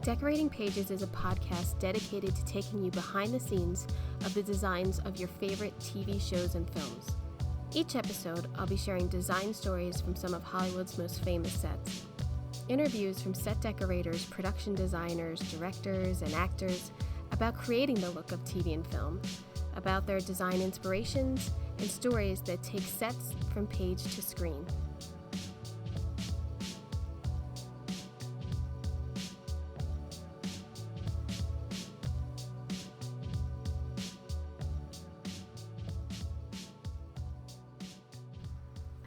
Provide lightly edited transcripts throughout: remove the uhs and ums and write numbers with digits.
Decorating Pages is a podcast dedicated to taking you behind the scenes of the designs of your favorite TV shows and films. Each episode, I'll be sharing design stories from some of Hollywood's most famous sets. Interviews from set decorators, production designers, directors, and actors about creating the look of TV and film, about their design inspirations, and stories that take sets from page to screen.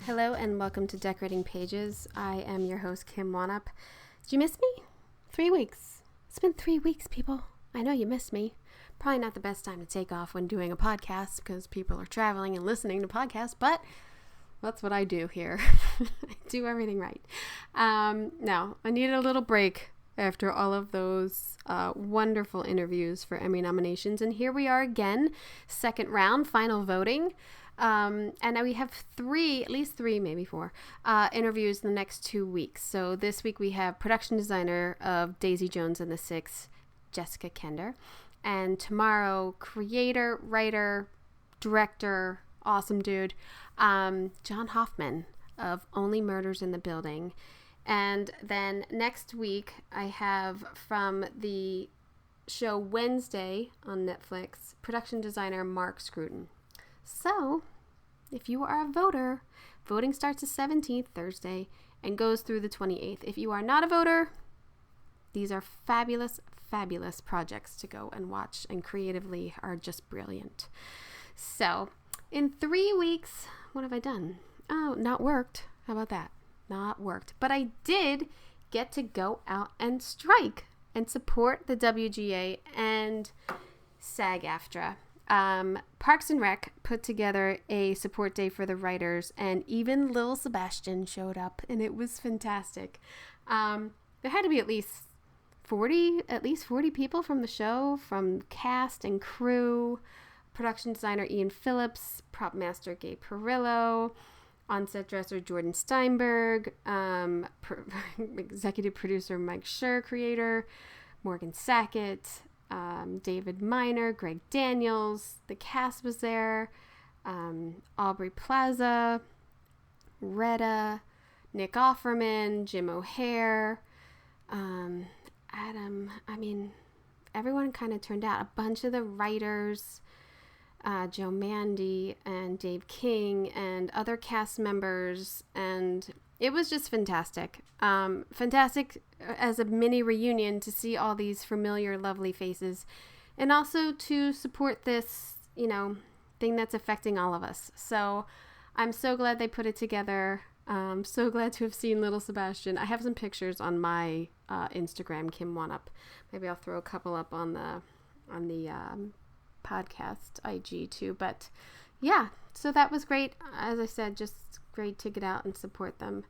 Hello and welcome to Decorating Pages. I am your host, Kim Wanup. Did you miss me? 3 weeks. It's been 3 weeks, people. I know you missed me. Probably not the best time to take off when doing a podcast because people are traveling and listening to podcasts, but that's what I do here. I do everything right. Now, I needed a little break after all of those wonderful interviews for Emmy nominations, and here we are again, second round, final voting. And now we have at least three, maybe four, interviews in the next 2 weeks. So this week we have production designer of Daisy Jones and the Six, Jessica Kender. And tomorrow, creator, writer, director, awesome dude, John Hoffman of Only Murders in the Building. And then next week I have from the show Wednesday on Netflix, production designer Mark Scruton. So, if you are a voter, voting starts the 17th, Thursday, and goes through the 28th. If you are not a voter, these are fabulous, fabulous projects to go and watch, and creatively are just brilliant. So, in 3 weeks, what have I done? Oh, not worked. How about that? Not worked. But I did get to go out and strike and support the WGA and SAG-AFTRA. Parks and Rec put together a support day for the writers, and even Lil Sebastian showed up, and it was fantastic. There had to be at least 40 people from the show, from cast and crew, production designer Ian Phillips, prop master Gabe Perillo, on-set dresser Jordan Steinberg, executive producer Mike Schur, creator Morgan Sackett, David Miner, Greg Daniels, the cast was there, Aubrey Plaza, Retta, Nick Offerman, Jim O'Hare, Adam, everyone kind of turned out. A bunch of the writers, Joe Mandy and Dave King and other cast members, and it was just fantastic. Fantastic as a mini reunion to see all these familiar, lovely faces, and also to support this, thing that's affecting all of us. So I'm so glad they put it together. So glad to have seen Little Sebastian. I have some pictures on my Instagram, Kim Wanup. Maybe I'll throw a couple up on the podcast IG too. But yeah, so that was great. As I said, just great to get out and support them.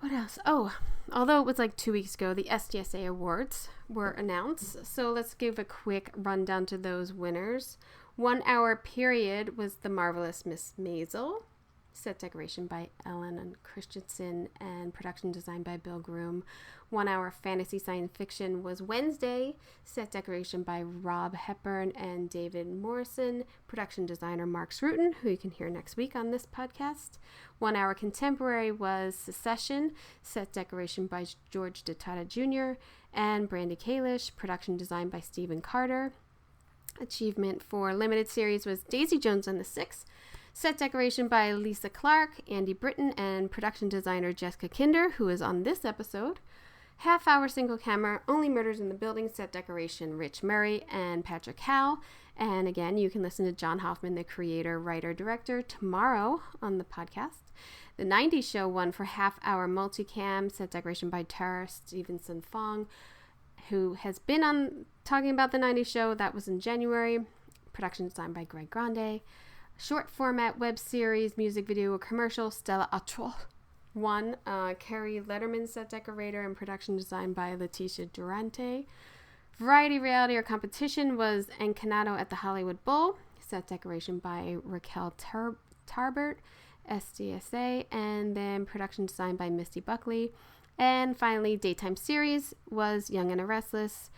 What else? Oh, although it was like 2 weeks ago, the SDSA Awards were announced. So let's give a quick rundown to those winners. 1 hour period was The Marvelous Miss Maisel. Set decoration by Ellen and Christensen and production design by Bill Groom. 1 hour fantasy science fiction was Wednesday. Set decoration by Rob Hepburn and David Morrison. Production designer Mark Scruton, who you can hear next week on this podcast. 1 hour contemporary was Secession. Set decoration by George DeTata Jr. and Brandy Kalish. Production design by Stephen Carter. Achievement for limited series was Daisy Jones and the Six. Set decoration by Lisa Clark, Andy Britton, and production designer Jessica Kender, who is on this episode. Half-hour single camera, Only Murders in the Building, set decoration Rich Murray and Patrick Howe. And again, you can listen to John Hoffman, the creator, writer, director, tomorrow on the podcast. The 90s Show won for half-hour multicam, set decoration by Tara Stevenson Fong, who has been on talking about the 90s Show. That was in January. Production design by Greg Grande. Short format web series, music video, or commercial, Stella Artois won. Carrie Letterman, set decorator, and production design by Leticia Durante. Variety, reality, or competition was Encanado at the Hollywood Bowl. Set decoration by Raquel Tarbert, SDSA, and then production design by Misty Buckley. And finally, daytime series was Young and the Restless,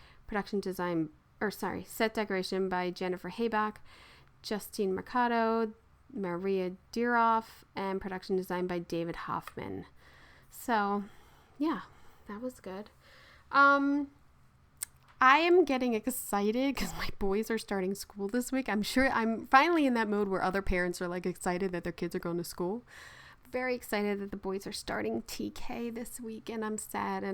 set decoration by Jennifer Hayback, Justine Mercado, Maria Diroff, and production design by David Hoffman. So, yeah, that was good. I am getting excited because my boys are starting school this week. I'm sure I'm finally in that mode where other parents are like excited that their kids are going to school. Very excited that the boys are starting TK this week, and I'm sad,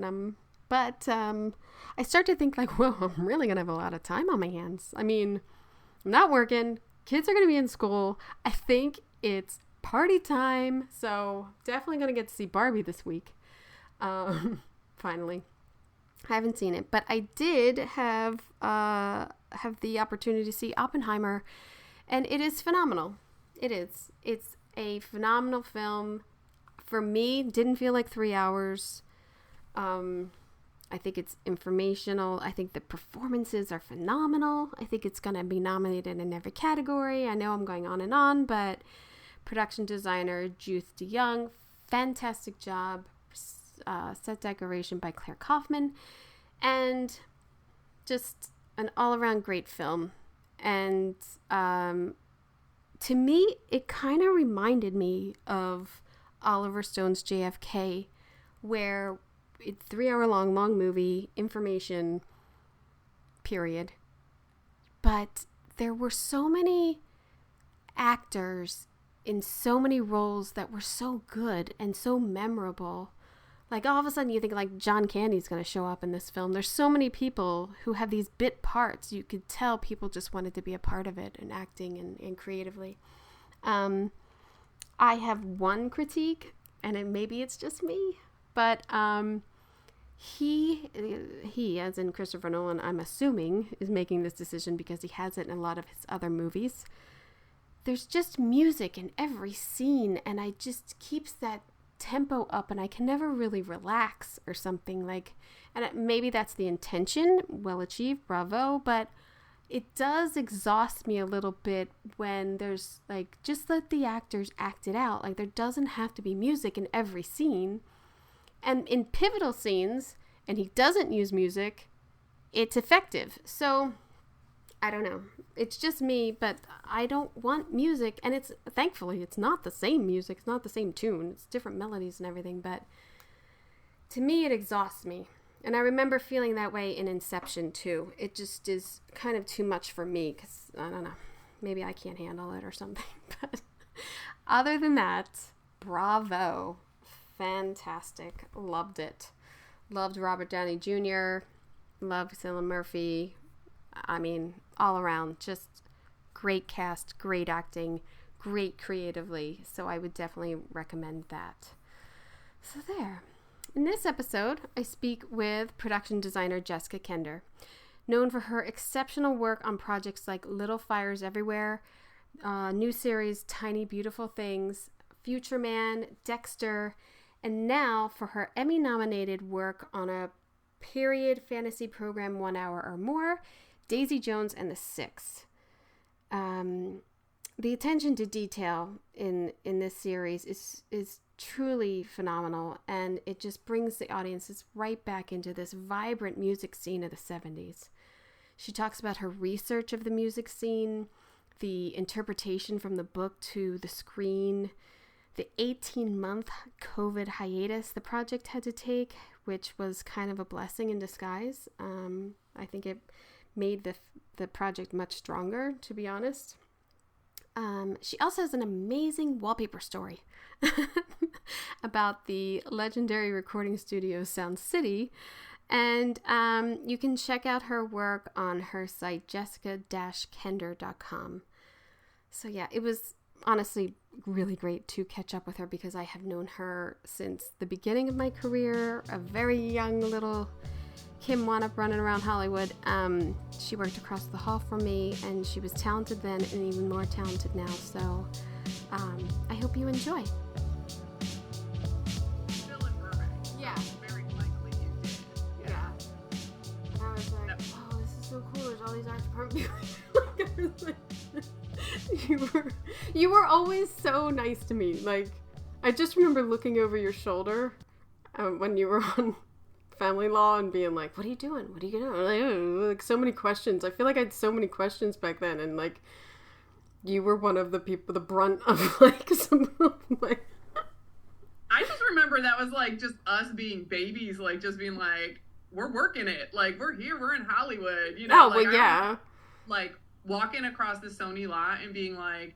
but I start to think like, well, I'm really going to have a lot of time on my hands. I mean, I'm not working. Kids are going to be in school. I think it's party time. So definitely going to get to see Barbie this week. Finally. I haven't seen it, but I did have the opportunity to see Oppenheimer, and it is phenomenal. It is. It's a phenomenal film. For me, didn't feel like 3 hours. I think it's informational. I think the performances are phenomenal. I think it's going to be nominated in every category. I know I'm going on and on, but production designer Judith DeYoung, fantastic job. Set decoration by Claire Kaufman, and just an all-around great film. And to me, it kind of reminded me of Oliver Stone's JFK, where it's 3 hour long movie, information, period. But there were so many actors in so many roles that were so good and so memorable. Like, all of a sudden you think like John Candy's going to show up in this film. There's so many people who have these bit parts. You could tell people just wanted to be a part of it and acting and creatively. I have one critique, and maybe it's just me, but he, as in Christopher Nolan, I'm assuming, is making this decision because he has it in a lot of his other movies. There's just music in every scene, and I just keeps that tempo up, and I can never really relax or something like, and maybe that's the intention, well achieved, bravo, but it does exhaust me a little bit when there's like, just let the actors act it out. Like, there doesn't have to be music in every scene, and in pivotal scenes, and he doesn't use music, it's effective. So I don't know. It's just me, but I don't want music. And thankfully, it's not the same music. It's not the same tune. It's different melodies and everything. But to me, it exhausts me. And I remember feeling that way in Inception, too. It just is kind of too much for me because, I don't know, maybe I can't handle it or something. But other than that, bravo. Fantastic. Loved it. Loved Robert Downey Jr. Loved Cillian Murphy. I mean, all around, just great cast, great acting, great creatively. So I would definitely recommend that. So there. In this episode, I speak with production designer Jessica Kender, known for her exceptional work on projects like Little Fires Everywhere, new series Tiny Beautiful Things, Future Man, Dexter, and now for her Emmy-nominated work on a period fantasy program 1 hour or more, Daisy Jones and the Six. The attention to detail in this series is truly phenomenal, and it just brings the audiences right back into this vibrant music scene of the 70s. She talks about her research of the music scene, the interpretation from the book to the screen, the 18-month COVID hiatus the project had to take, which was kind of a blessing in disguise. I think it made the project much stronger, to be honest. She also has an amazing wallpaper story about the legendary recording studio Sound City, and you can check out her work on her site jessica-kender.com. So yeah, it was honestly really great to catch up with her because I have known her since the beginning of my career, a very young little Kim Wanup running around Hollywood. She worked across the hall from me, and she was talented then and even more talented now. So I hope you enjoy. Yeah. Very likely you did. Yeah. And I was like, oh, this is so cool. There's all these art department people. You were always so nice to me. Like, I just remember looking over your shoulder when you were on Family Law and being like, what are you doing? What are you doing? Like, oh, like so many questions. I feel like I had so many questions back then, and like you were one of the people, the brunt of like some of my... I just remember that was like just us being babies, like just being like, we're working it. Like, we're here, we're in Hollywood, you know? Oh, like, well, yeah. Like, walking across the Sony lot and being like,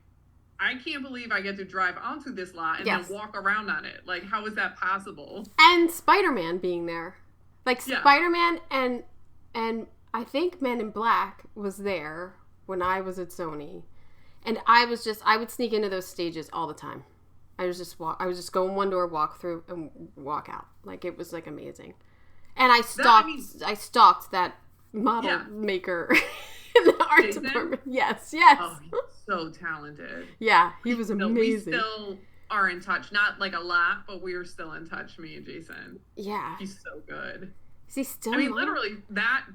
I can't believe I get to drive onto this lot and then walk around on it. Like, how is that possible? And Spider-Man being there. Like, Spider-Man and I think Men in Black was there when I was at Sony. And I would sneak into those stages all the time. I was just go in one door, walk through, and walk out. Like, it was like amazing. And I stalked that model maker in the art department. Yes. Oh, he's so talented. Yeah, he was amazing. We still are in touch. Not like a lot, but we are still in touch, me and Jason. Yeah. He's so good. Is he still? I mean, literally, that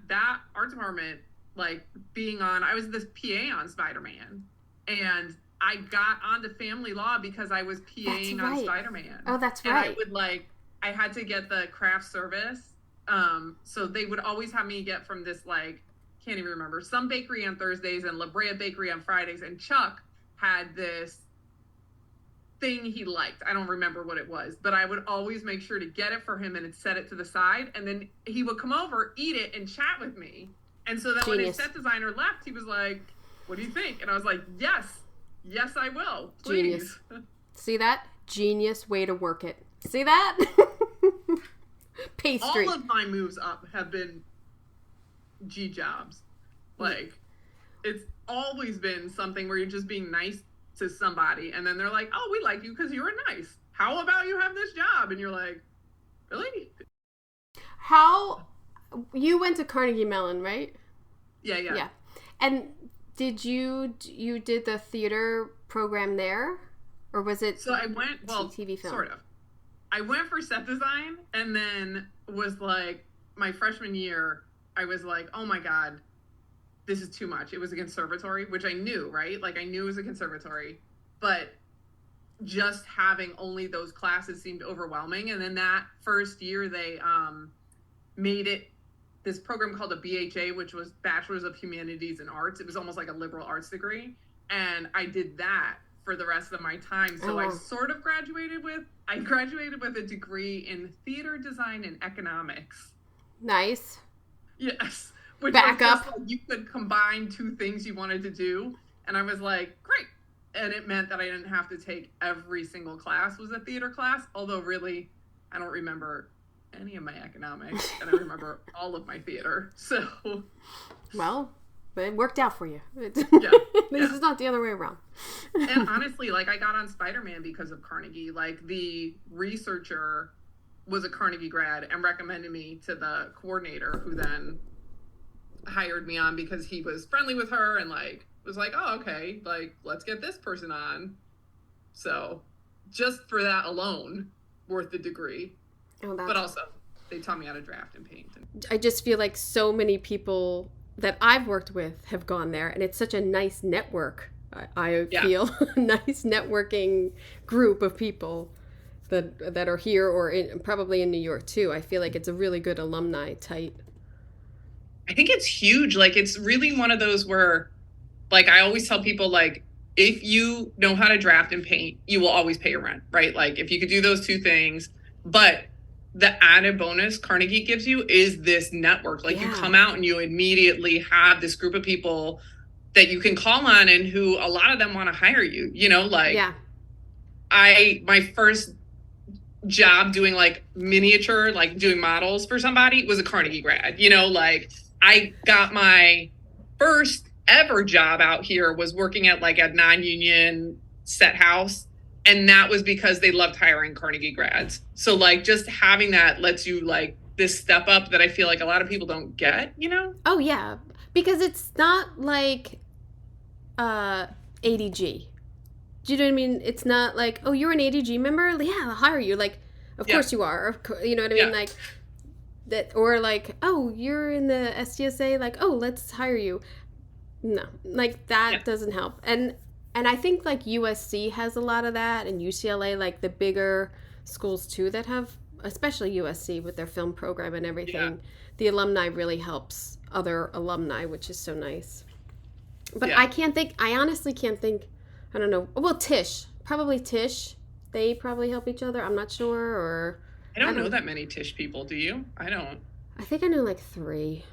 art department, like, being on, I was this PA on Spider-Man. And I got onto Family Law because I was PAing on Spider-Man. Oh, that's right. And I had to get the craft service. So they would always have me get from this, like, can't even remember, some bakery on Thursdays and La Brea Bakery on Fridays. And Chuck had this thing he liked. I don't remember what it was, but I would always make sure to get it for him and set it to the side. And then he would come over, eat it, and chat with me. And so then when his set designer left, he was like, what do you think? And I was like, yes, I will. Please. Genius. See that? Genius way to work it. See that? Pastry. All of my moves up have been G jobs. Like, it's always been something where you're just being nice to somebody, and then they're like, oh, we like you because you were nice. How about you have this job? And you're like, really? How? You went to Carnegie Mellon, right? Yeah. And did you did the theater program there, or was it? So I went TV film. Sort of. I went for set design, and then was like, my freshman year, I was like, oh my god, this is too much. It was a conservatory, which I knew, right? Like, I knew it was a conservatory, but just having only those classes seemed overwhelming. And then that first year, they made it this program called a BHA, which was Bachelor's of Humanities and Arts. It was almost like a liberal arts degree. And I did that for the rest of my time. So I sort of graduated with a degree in theater design and economics. Nice. Yes. Which back was just, like, you could combine two things you wanted to do. And I was like, great. And it meant that I didn't have to take every single class was a theater class. Although really, I don't remember any of my economics, and I remember all of my theater. So, well, but it worked out for you. This is not the other way around. And honestly, like, I got on Spider-Man because of Carnegie. Like, the researcher was a Carnegie grad and recommended me to the coordinator, who then hired me on because he was friendly with her and like was like, oh, okay, like, let's get this person on. So just for that alone, worth the degree. But also, they taught me how to draft and paint. I just feel like so many people that I've worked with have gone there, and it's such a nice network. I feel a nice networking group of people that are here or probably in New York too. I feel like it's a really good alumni tight. I think it's huge. Like, it's really one of those where, like, I always tell people, like, if you know how to draft and paint, you will always pay your rent, right? Like, if you could do those two things, but the added bonus Carnegie gives you is this network. Like, you come out and you immediately have this group of people that you can call on and who a lot of them want to hire you, you know, like, my first job doing like miniature, like doing models for somebody was a Carnegie grad, you know, like I got my first ever job out here was working at like a non-union set house. And that was because they loved hiring Carnegie grads. So like just having that lets you like this step up that I feel like a lot of people don't get, you know? Oh yeah. Because it's not like ADG. Do you know what I mean? It's not like, oh, you're an ADG member? Yeah, I'll hire you. Like, of course you are. You know what I mean? Like that, or like, oh, you're in the SDSA. Like, oh, let's hire you. No, like that doesn't help. And I think like USC has a lot of that, and UCLA, like the bigger schools too that have especially USC with their film program and everything. Yeah. The alumni really helps other alumni, which is so nice. But Yeah. I honestly can't think, I don't know. Well, probably Tish. They probably help each other. I'm not sure, or I don't know that many Tish people, do you? I don't. I think I know like 3.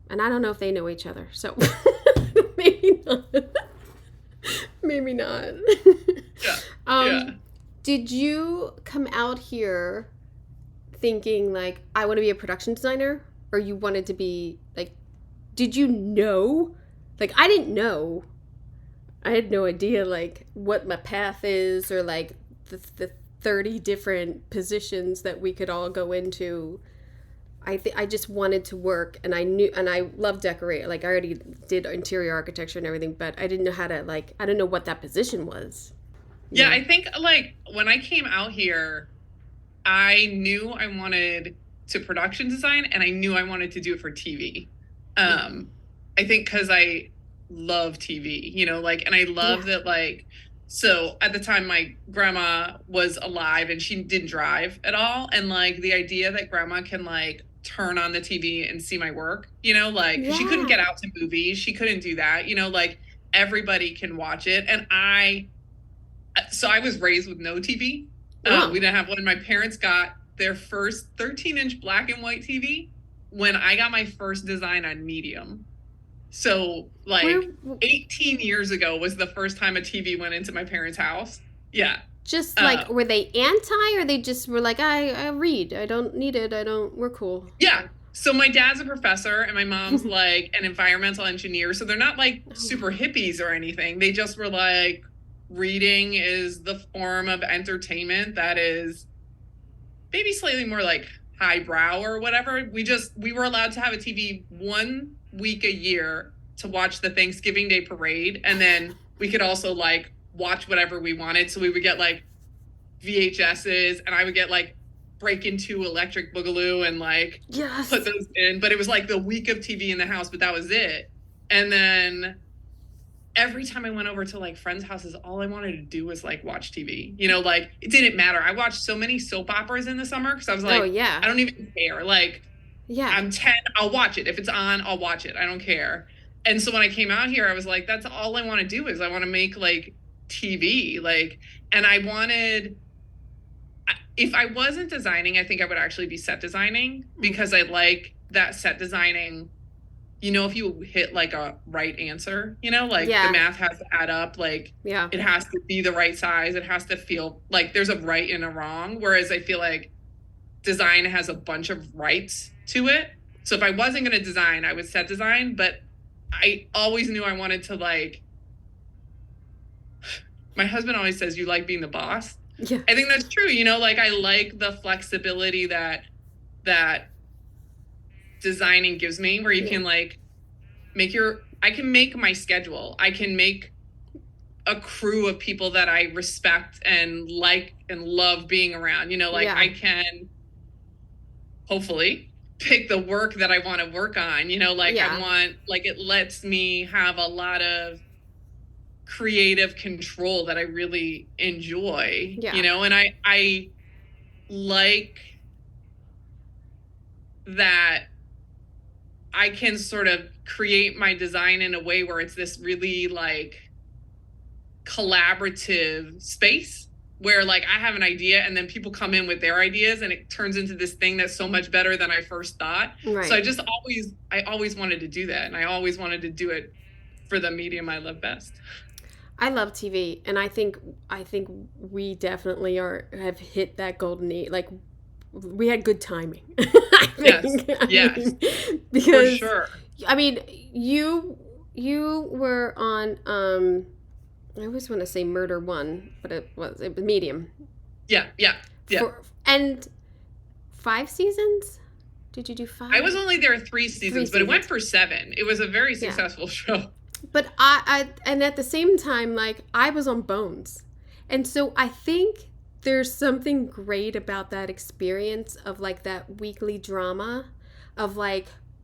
And I don't know if they know each other. So maybe not. Maybe not. Yeah. Yeah. Did you come out here thinking like I want to be a production designer, or you wanted to be like, did you know? Like I didn't know. I had no idea like what my path is, or like the 30 different positions that we could all go into. I just wanted to work, and I love decorate. Like I already did interior architecture and everything, but I didn't know how to I didn't know what that position was. Yeah, I think like when I came out here, I knew I wanted to production design, and I knew I wanted to do it for TV. I think because I love TV, and I love that, so at the time my grandma was alive and she didn't drive at all. And like the idea that grandma can like turn on the TV and see my work, she couldn't get out to movies. She couldn't do that, everybody can watch it. And so I was raised with no TV. We didn't have one. My parents got their first 13-inch black and white TV when I got my first design on medium. So, 18 years ago was the first time a TV went into my parents' house. Yeah. Just were they anti, or they just were like, I read. I don't need it. We're cool. Yeah. So my dad's a professor and my mom's like an environmental engineer. So they're not like super hippies or anything. They just were like, reading is the form of entertainment that is maybe slightly more like highbrow or whatever. We were allowed to have a TV 1 week a year to watch the Thanksgiving Day parade, and then we could also like watch whatever we wanted. So we would get like VHSs, and I would get like Breakin' 2 Electric Boogaloo and like put those in. But it was like the week of TV in the house, but that was it. And then every time I went over to like friends' houses, all I wanted to do was like watch TV. It didn't matter. I watched so many soap operas in the summer because I was like, I don't even care. Like, I'm 10, I'll watch it. If it's on, I'll watch it. I don't care. And so when I came out here, I was like, that's all I want to do is I want to make like TV. And I wanted, if I wasn't designing, I think I would actually be set designing, because I like that set designing. If you hit like a right answer, the math has to add up. It has to be the right size. It has to feel like there's a right and a wrong. Whereas I feel like design has a bunch of rights to it. So if I wasn't going to design, I would set design. But I always knew I wanted to my husband always says, you like being the boss. Yeah. I think that's true. I like the flexibility that designing gives me, where you can I can make my schedule. I can make a crew of people that I respect and like and love being around. I can hopefully pick the work that I want to work on. I want, it lets me have a lot of creative control that I really enjoy. And I like that I can sort of create my design in a way where it's this really collaborative space where I have an idea and then people come in with their ideas and it turns into this thing that's so much better than I first thought. Right. So I always wanted to do that, and I always wanted to do it for the medium I love best. I love TV, and I think we definitely have hit that golden age. We had good timing. I think. Yes. Because for sure. I mean, you were on I always want to say Murder One, but it was Medium. Yeah. And 5 seasons? Did you do 5? I was only there 3 seasons, but it went for 7. It was a very successful show. But I and at the same time, I was on Bones. And so I think there's something great about that experience of that weekly drama of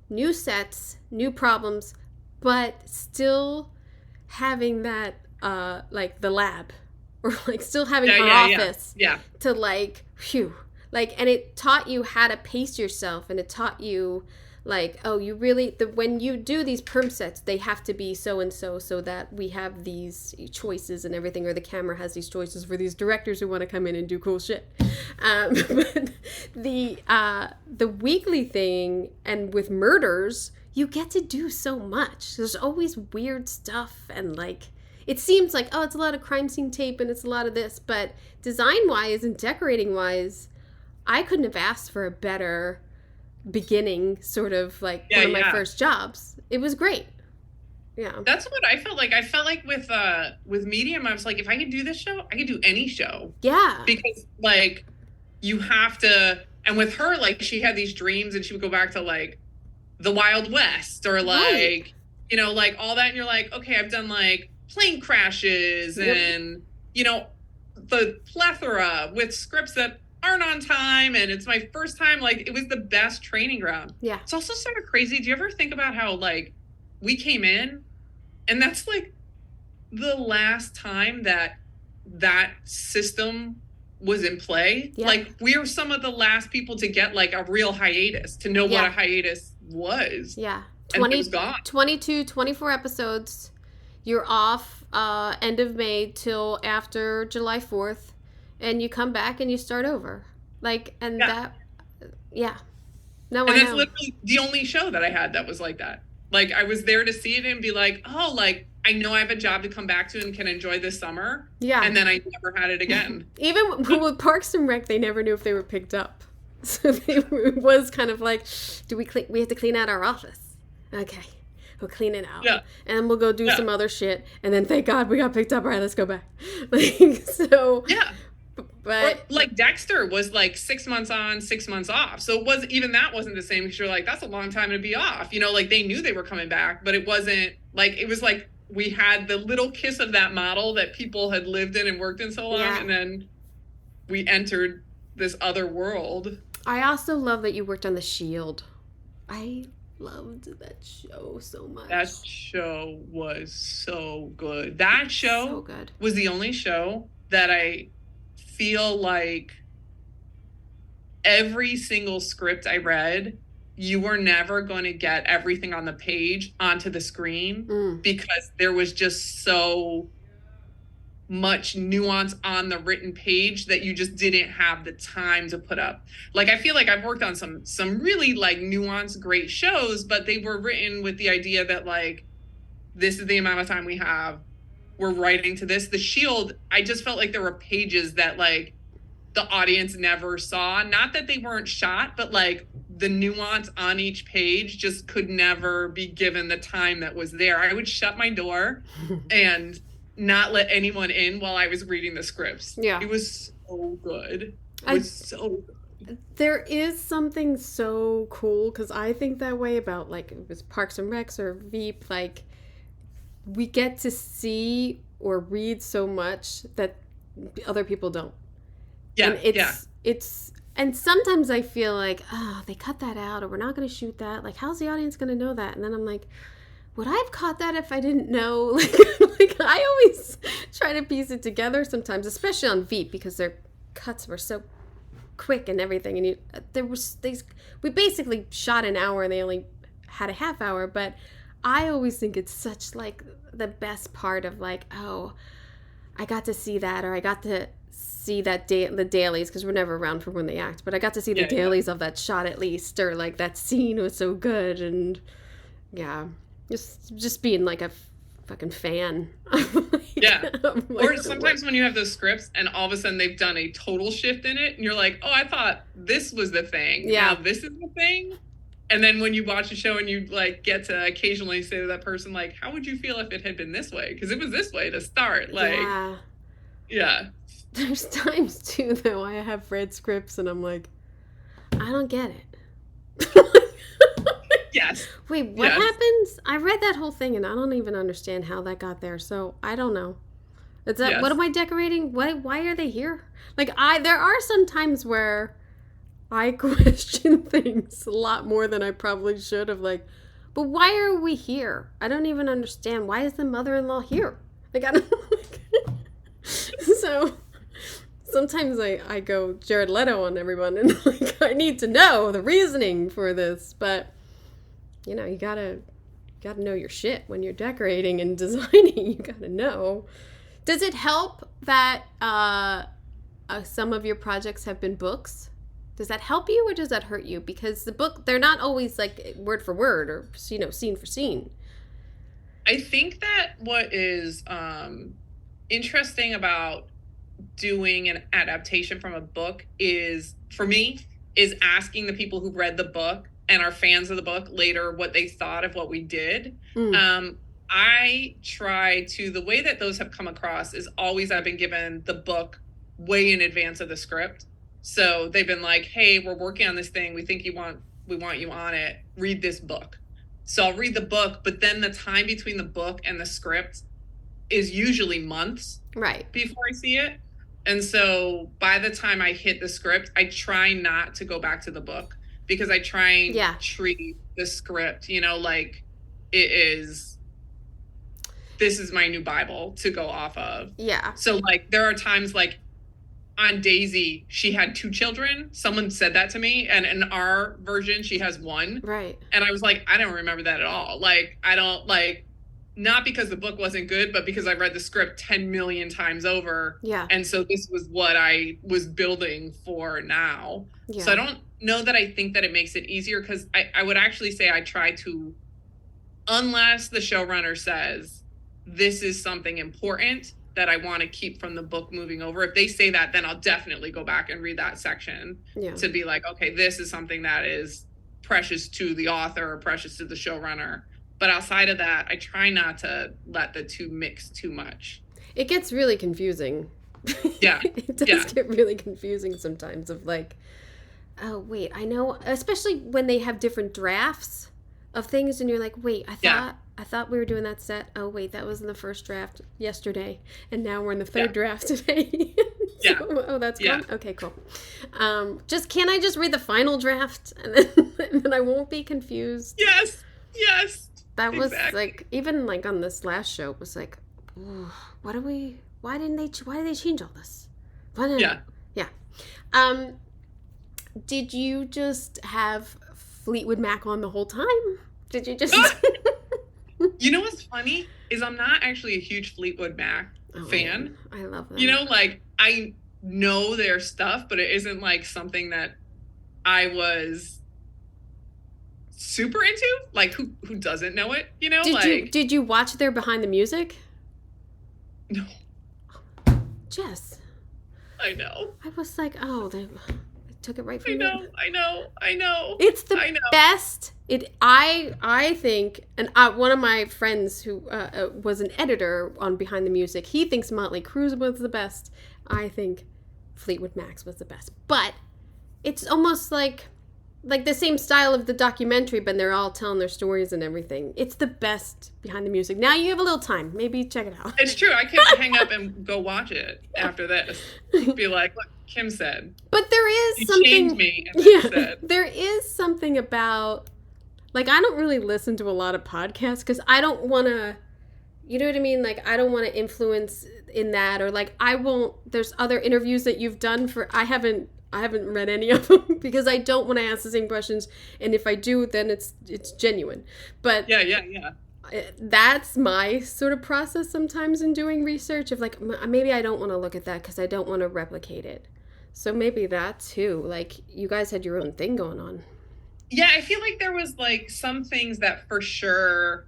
new sets, new problems, but still having that the lab, or still having her office to Like, and it taught you how to pace yourself, and it taught you, like, oh, you really, when you do these perm sets, they have to be so and so that we have these choices and everything, or the camera has these choices for these directors who want to come in and do cool shit. But the weekly thing, and with murders, you get to do so much. There's always weird stuff, and like, it seems like, oh, it's a lot of crime scene tape and it's a lot of this, but design-wise and decorating-wise, I couldn't have asked for a better beginning, sort of like one of my first jobs. It was great. Yeah. That's what I felt like. I felt like with Medium, I was like, if I could do this show, I could do any show. Yeah. Because like you have to, and with her, like she had these dreams and she would go back to like the Wild West or like, you know, like all that. And you're like, okay, I've done like plane crashes and, you know, the plethora with scripts that aren't on time, and it's my first time. Like, it was the best training ground. Yeah. It's also sort of crazy. Do you ever think about how like we came in and that's like the last time that system was in play? Yeah. Like, we are some of the last people to get like a real hiatus, to know what a hiatus was. Yeah. 24 episodes. You're off end of May till after July 4th. And you come back and you start over. Like, and that. No, and that's literally the only show that I had that was like that. Like, I was there to see it and be like, oh, like, I know I have a job to come back to and can enjoy this summer. Yeah. And then I never had it again. Even with Parks and Rec, they never knew if they were picked up. So it was kind of like, we have to clean out our office. Okay. We'll clean it out. Yeah. And we'll go do some other shit. And then thank God we got picked up. All right, let's go back. Like, so. Yeah. But or, like, Dexter was like 6 months on, 6 months off. So it was, even that wasn't the same, because you're like, that's a long time to be off. You know, like, they knew they were coming back, but it wasn't like, it was like we had the little kiss of that model that people had lived in and worked in so long. Yeah. And then we entered this other world. I also love that you worked on The Shield. I loved that show so much. That show was so good. That show was the only show that I feel like every single script I read, you were never going to get everything on the page onto the screen because there was just so much nuance on the written page that you just didn't have the time to put up. Like, I feel like I've worked on some really like nuanced, great shows, but they were written with the idea that like, this is the amount of time we have. We're writing to this. The Shield, I just felt like there were pages that like the audience never saw. Not that they weren't shot, but like the nuance on each page just could never be given the time that was there. I would shut my door and not let anyone in while I was reading the scripts. Yeah. It was so good. It was so good. There is something so cool, because I think that way about like it was Parks and Recs or Veep, like we get to see or read so much that other people don't. Yeah, and it's and sometimes I feel like, oh, they cut that out, or we're not going to shoot that. Like, how's the audience going to know that? And then I'm like, would I have caught that if I didn't know? Like I always try to piece it together sometimes, especially on Veep, because their cuts were so quick and everything. And we basically shot an hour and they only had a half hour, but I always think it's such like the best part of like, oh, I got to see that, or I got to see that the dailies, because we're never around for when they act, but I got to see the dailies of that shot at least, or like that scene was so good. And just being like a fucking fan. Or sometimes when you have those scripts and all of a sudden they've done a total shift in it and you're like, oh, I thought this was the thing. Now this is the thing. And then when you watch a show and you like get to occasionally say to that person, like, how would you feel if it had been this way? Because it was this way to start. Like, yeah. There's times too, though, I have read scripts and I'm like, I don't get it. Yes. Wait, what happens? I read that whole thing and I don't even understand how that got there. So I don't know. Is that what am I decorating? Why are they here? Like there are some times where I question things a lot more than I probably should have. Like, but why are we here? I don't even understand. Why is the mother-in-law here? Like, I don't. Sometimes I go Jared Leto on everyone, and like I need to know the reasoning for this, but you know, you gotta know your shit when you're decorating and designing. You gotta know. Does it help that some of your projects have been books? Does that help you or does that hurt you? Because the book, they're not always like word for word or, you know, scene for scene. I think that what is interesting about doing an adaptation from a book is, for me, is asking the people who read the book and are fans of the book later what they thought of what we did. I try to, the way that those have come across is always I've been given the book way in advance of the script. So they've been like, hey, we're working on this thing. We want you on it. Read this book. So I'll read the book, but then the time between the book and the script is usually months before I see it. And so by the time I hit the script, I try not to go back to the book because I try and treat the script, you know, like this is my new Bible to go off of. Yeah. So like there are times like on Daisy, she had 2 children. Someone said that to me. And in our version, she has 1. Right. And I was like, I don't remember that at all. Like, I don't like, not because the book wasn't good, but because I read the script 10 million times over. Yeah. And so this was what I was building for now. Yeah. So I don't know that I think that it makes it easier because I would actually say I try to, unless the showrunner says, this is something important that I want to keep from the book moving over. If they say that, then I'll definitely go back and read that section to be like, okay, this is something that is precious to the author or precious to the showrunner. But outside of that, I try not to let the two mix too much. It gets really confusing. Yeah. It does get really confusing sometimes of like, oh, wait, I know, especially when they have different drafts of things and you're like, wait, I thought we were doing that set. Oh, wait, that was in the first draft yesterday. And now we're in the third draft today. Oh, that's gone? Okay, cool. Can I just read the final draft and then I won't be confused? Yes. That was like, even like on this last show, it was like, why did they change all this? Yeah. Did you just have Fleetwood Mac on the whole time? Did you just... You know what's funny is I'm not actually a huge Fleetwood Mac fan. I love them. You know, like I know their stuff, but it isn't like something that I was super into. Like who doesn't know it? You know, did you watch their behind the music? No. Jess. I know. I was like, oh, they took it right from me. I know. It's the best. I think, and one of my friends who was an editor on Behind the Music, he thinks Motley Crue was the best. I think Fleetwood Mac was the best. But it's almost like the same style of the documentary, but they're all telling their stories and everything. It's the best Behind the Music. Now you have a little time. Maybe check it out. It's true. I could hang up and go watch it after this. Be like, look, Kim said. But there is something. Changed me. And said. There is something about, like, I don't really listen to a lot of podcasts because I don't want to, you know what I mean? Like, I don't want to influence in that, or like, I won't. There's other interviews that you've done I haven't read any of them because I don't want to ask the same questions, and if I do, then it's genuine. But yeah. That's my sort of process sometimes in doing research of like, maybe I don't want to look at that because I don't want to replicate it. So maybe that too. Like, you guys had your own thing going on. Yeah, I feel like there was like some things that for sure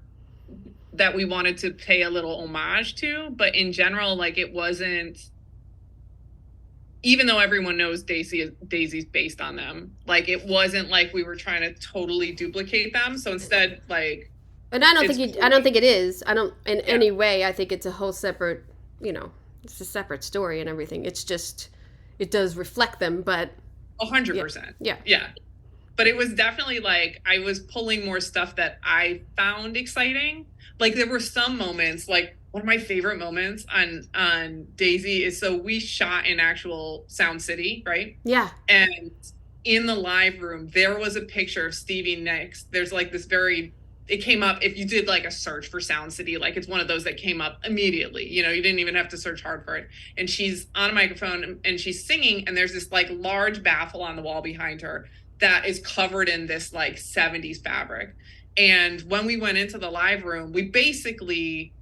that we wanted to pay a little homage to, but in general, like it wasn't. Even though everyone knows Daisy's based on them, like it wasn't like we were trying to totally duplicate them. So instead, like, and I don't think it is. I don't in any way. I think it's a whole separate, it's a separate story and everything. It's just, it does reflect them, but 100%. Yeah. But it was definitely like I was pulling more stuff that I found exciting. Like there were some moments, like one of my favorite moments on Daisy is, so we shot in actual Sound City, right? Yeah. And in the live room, there was a picture of Stevie Nicks. There's like this very it came up if you did like a search for Sound City, like it's one of those that came up immediately. You didn't even have to search hard for it. And she's on a microphone and she's singing, and there's this like large baffle on the wall behind her that is covered in this like 70s fabric. And when we went into the live room, we basically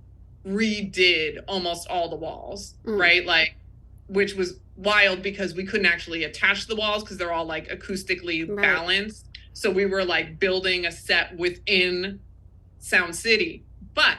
redid almost all the walls, right? Like, which was wild because we couldn't actually attach the walls because they're all like acoustically balanced. So we were like building a set within Sound City, but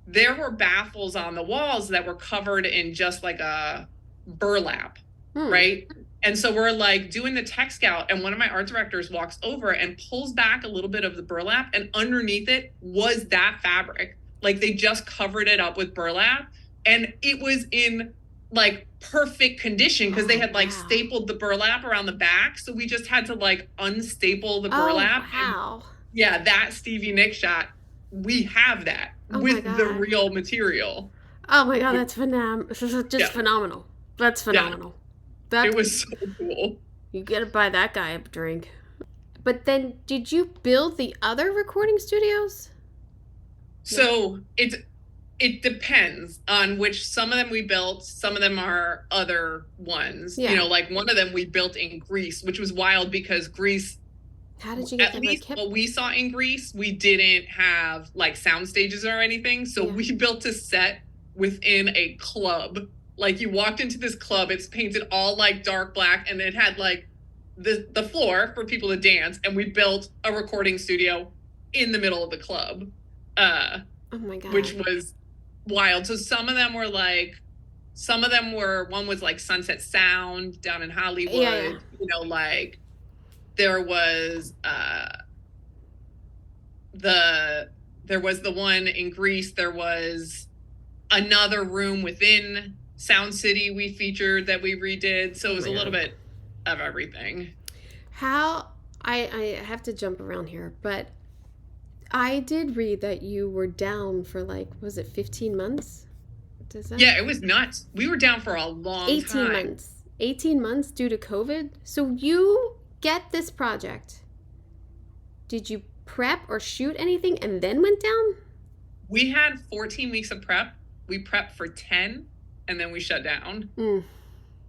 there were baffles on the walls that were covered in just like a burlap, right? And so we're like doing the tech scout, and one of my art directors walks over and pulls back a little bit of the burlap, and underneath it was that fabric. Like they just covered it up with burlap, and it was in like perfect condition because they had like stapled the burlap around the back. So we just had to like unstaple the burlap. Wow. Yeah, that Stevie Nicks shot, we have that with the real material. Oh my God, that's phenomenal. Just phenomenal. That's phenomenal. Yeah. It was so cool. You gotta buy that guy a drink. But then, did you build the other recording studios? So it depends on which. Some of them we built, some of them are other ones. Yeah. Like one of them we built in Greece, which was wild because Greece, how did you get at least what we saw in Greece, we didn't have like sound stages or anything. So we built a set within a club. Like you walked into this club, it's painted all like dark black, and it had like the floor for people to dance, and we built a recording studio in the middle of the club. Oh my God. Which was wild. So some of them were, one was like Sunset Sound down in Hollywood. Yeah. Like there was the one in Greece. There was another room within Sound City we featured that we redid. So it was a little bit of everything. I have to jump around here, but I did read that you were down for was it 15 months? Yeah, it was nuts. We were down for a long 18 time. 18 months. 18 months due to COVID. So you get this project. Did you prep or shoot anything and then went down? We had 14 weeks of prep. We prepped for 10 and then we shut down.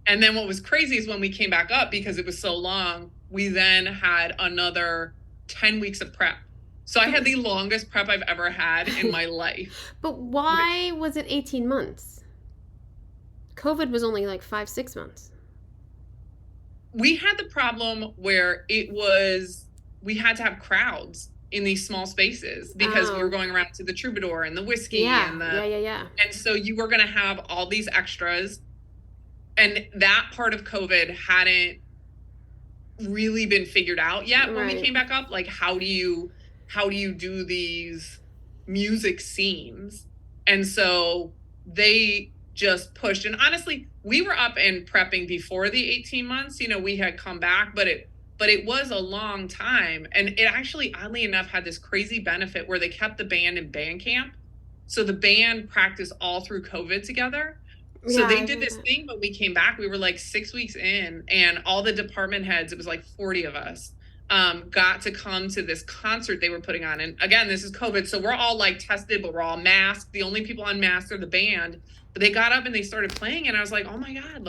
And then what was crazy is when we came back up, because it was so long, we then had another 10 weeks of prep. So I had the longest prep I've ever had in my life. But why was it 18 months? COVID was only 5-6 months. We had the problem where we had to have crowds in these small spaces because we were going around to the Troubadour and the Whiskey and yeah. And so you were going to have all these extras, and that part of COVID hadn't really been figured out yet when we came back up. Like, how do you do these music scenes? And so they just pushed. And honestly, we were up and prepping before the 18 months. We had come back, but it was a long time. And it actually, oddly enough, had this crazy benefit where they kept the band in band camp. So the band practiced all through COVID together. So they did this thing when we came back. We were 6 weeks in, and all the department heads, it was 40 of us, got to come to this concert they were putting on. And again, this is COVID, so we're all tested, but we're all masked. The only people unmasked are the band. But they got up and they started playing, and I was like, oh my God,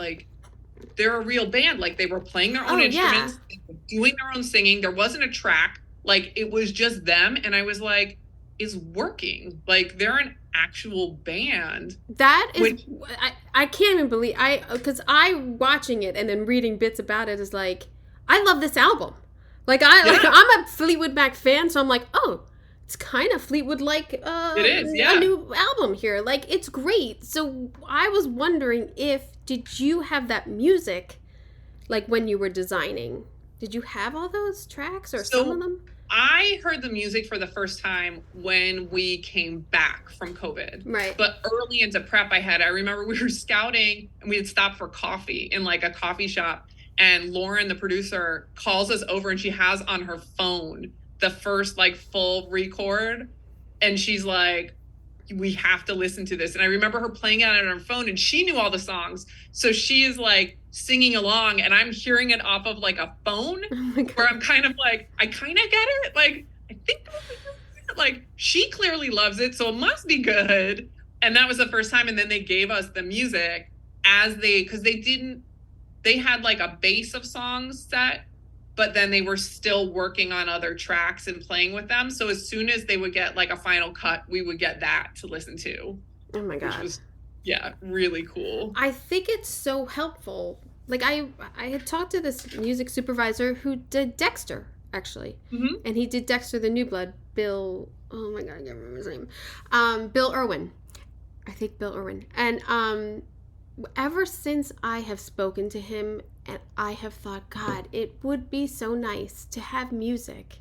they're a real band. They were playing their own instruments, they were doing their own singing. There wasn't a track. It was just them. And I was like, it's working. They're an actual band. That is, I can't even believe, because I watching it and then reading bits about it is I love this album. I'm a Fleetwood Mac fan, so I'm oh, it's kind of Fleetwood it is, a new album here. It's great. So I was wondering did you have that music, when you were designing? Did you have all those tracks or some of them? I heard the music for the first time when we came back from COVID. Right. But early into prep I remember we were scouting and we had stopped for coffee in a coffee shop. And Lauren, the producer, calls us over and she has on her phone the first full record. And she's like, we have to listen to this. And I remember her playing it on her phone, and she knew all the songs. So she is singing along, and I'm hearing it off of a phone where I'm kind of I kind of get it. I think like, she clearly loves it, so it must be good. And that was the first time. And then they gave us the music because they had like a base of songs set, but then they were still working on other tracks and playing with them. So as soon as they would get like a final cut, we would get that to listen to. Oh my God. Which was, yeah, really cool. I think it's so helpful. Like I had talked to this music supervisor who did Dexter, actually. Mm-hmm. And he did Dexter the New Blood, Bill, oh my God, I can't remember his name. Bill Irwin. I think Bill Irwin. And ever since I have spoken to him, and I have thought, God, it would be so nice to have music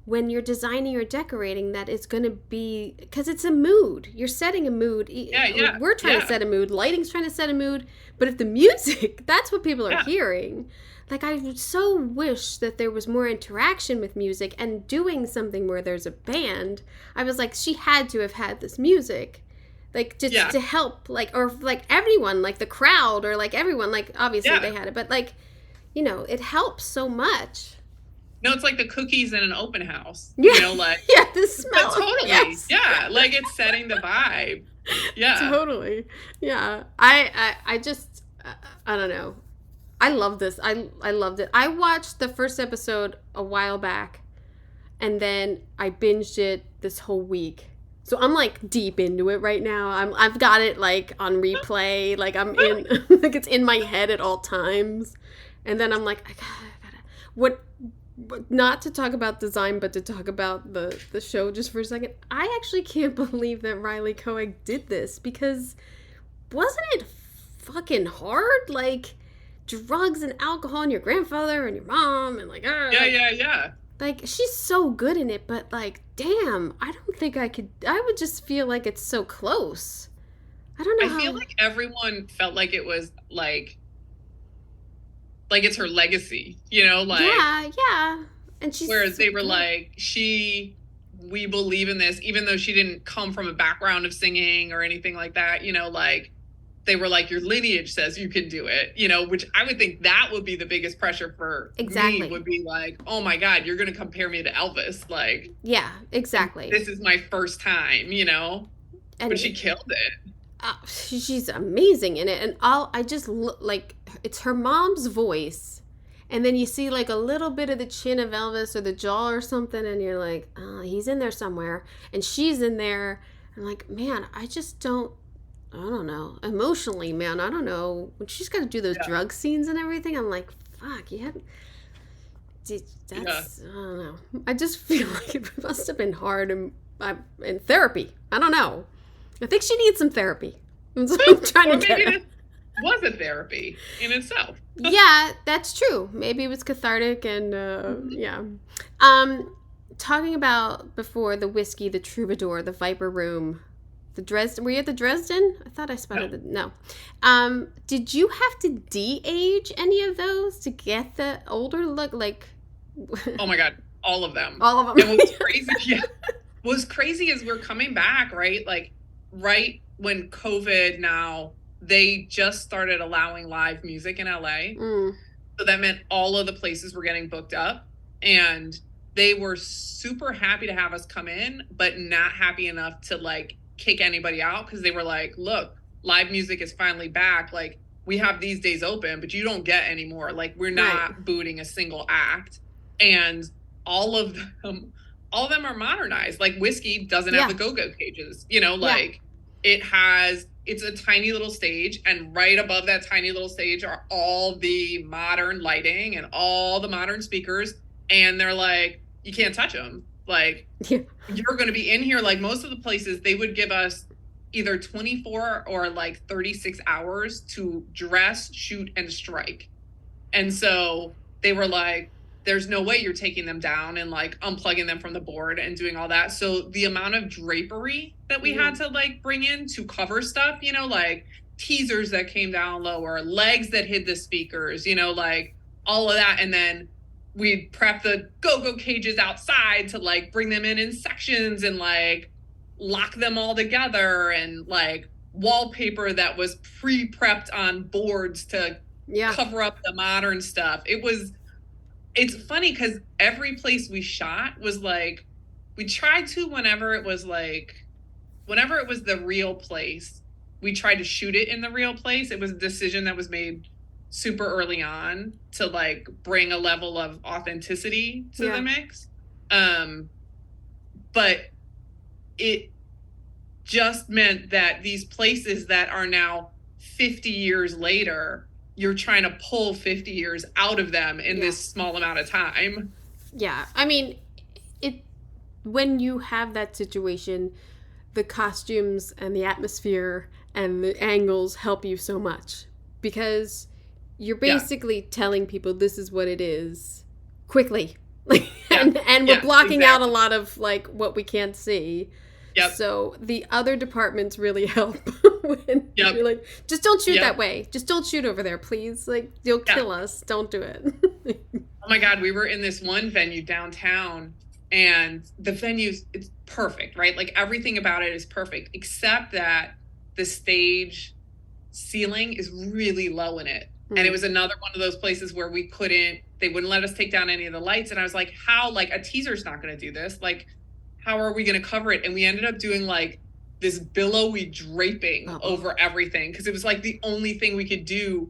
when you're designing or decorating that is going to be, because it's a mood. You're setting a mood. Yeah. We're trying to set a mood. Lighting's trying to set a mood. But if the music, that's what people are hearing. Like, I so wish that there was more interaction with music and doing something where there's a band. I was like, she had to have had this music. Like, just to help, like, or like everyone, like the crowd, or like everyone, like, obviously they had it. But, like, you know, it helps so much. No, it's like the cookies in an open house. Yeah. You know, like, yeah, the smell. Totally. Yes. Yeah, like it's setting the vibe. Yeah. Totally. Yeah. I just, I don't know. I love this. I loved it. I watched the first episode a while back, and then I binged it this whole week. So I'm like deep into it right now. I've got it like on replay. Like I'm in, like it's in my head at all times. And then I'm like, I gotta, not to talk about design, but to talk about the show just for a second. I actually can't believe that Riley Coeg did this, because wasn't it fucking hard? Like, drugs and alcohol and your grandfather and your mom and like, yeah. Like, she's so good in it, but like, damn, I don't think I could. I would just feel like it's so close. I don't know. I feel like everyone felt like it was like it's her legacy, you know, like yeah. And she's whereas so they were good. like, we believe in this, even though she didn't come from a background of singing or anything like that, you know, like they were like, your lineage says you can do it, you know, which I would think that would be the biggest pressure for me, would be like, oh my God, you're going to compare me to Elvis. Like, yeah, exactly. This is my first time, you know, but she killed it. She's amazing in it. And I just look like, it's her mom's voice. And then you see like a little bit of the chin of Elvis or the jaw or something. And you're like, oh, he's in there somewhere. And she's in there. I'm like, man, I don't know. Emotionally, man, I don't know. When she's got to do those drug scenes and everything, I'm like, fuck, yeah. That's, I don't know. I just feel like it must have been hard in therapy. I don't know. I think she needs some therapy. That's what I'm trying to get at. It was a therapy in itself. Yeah, that's true. Maybe it was cathartic and, yeah. Talking about before the whiskey, the Troubadour, the Viper Room, the Dresden. Were you at the Dresden? I thought I spotted it. No. Did you have to de-age any of those to get the older look? Like, oh my God, all of them. All of them. And what was crazy, what's crazy is we're coming back, right? Like, right when COVID now, they just started allowing live music in LA. So that meant all of the places were getting booked up, and they were super happy to have us come in, but not happy enough to like kick anybody out, because they were like, look, live music is finally back. Like, we have these days open, but you don't get any more. Like, we're not booting a single act. And all of them are modernized. Like, Whiskey doesn't have the go-go cages, you know, like it's a tiny little stage, and right above that tiny little stage are all the modern lighting and all the modern speakers. And they're like, you can't touch them. Like, you're going to be in here. Like, most of the places, they would give us either 24 or like 36 hours to dress, shoot, and strike. And so they were like, there's no way you're taking them down and like unplugging them from the board and doing all that. So the amount of drapery that we had to like bring in to cover stuff, you know, like teasers that came down lower, legs that hid the speakers, you know, like all of that. And then we'd prep the go-go cages outside to like bring them in sections and like lock them all together, and like wallpaper that was pre-prepped on boards to cover up the modern stuff. It's funny because every place we shot was like, we tried to whenever it was the real place, we tried to shoot it in the real place. It was a decision that was made super early on to like bring a level of authenticity to the mix. But it just meant that these places that are now 50 years later, you're trying to pull 50 years out of them in this small amount of time. Yeah. I mean, when you have that situation, the costumes and the atmosphere and the angles help you so much because you're basically telling people this is what it is quickly. and we're blocking out a lot of like what we can't see. Yep. So the other departments really help when you're like, just don't shoot that way. Just don't shoot over there, please. Like, you'll kill us. Don't do it. Oh my God, we were in this one venue downtown, and the venue's, it's perfect, right? Like everything about it is perfect, except that the stage ceiling is really low in it. Mm-hmm. And it was another one of those places where they wouldn't let us take down any of the lights. And I was like, how, like a teaser's not going to do this. Like, how are we going to cover it? And we ended up doing like this billowy draping over everything. Cause it was like the only thing we could do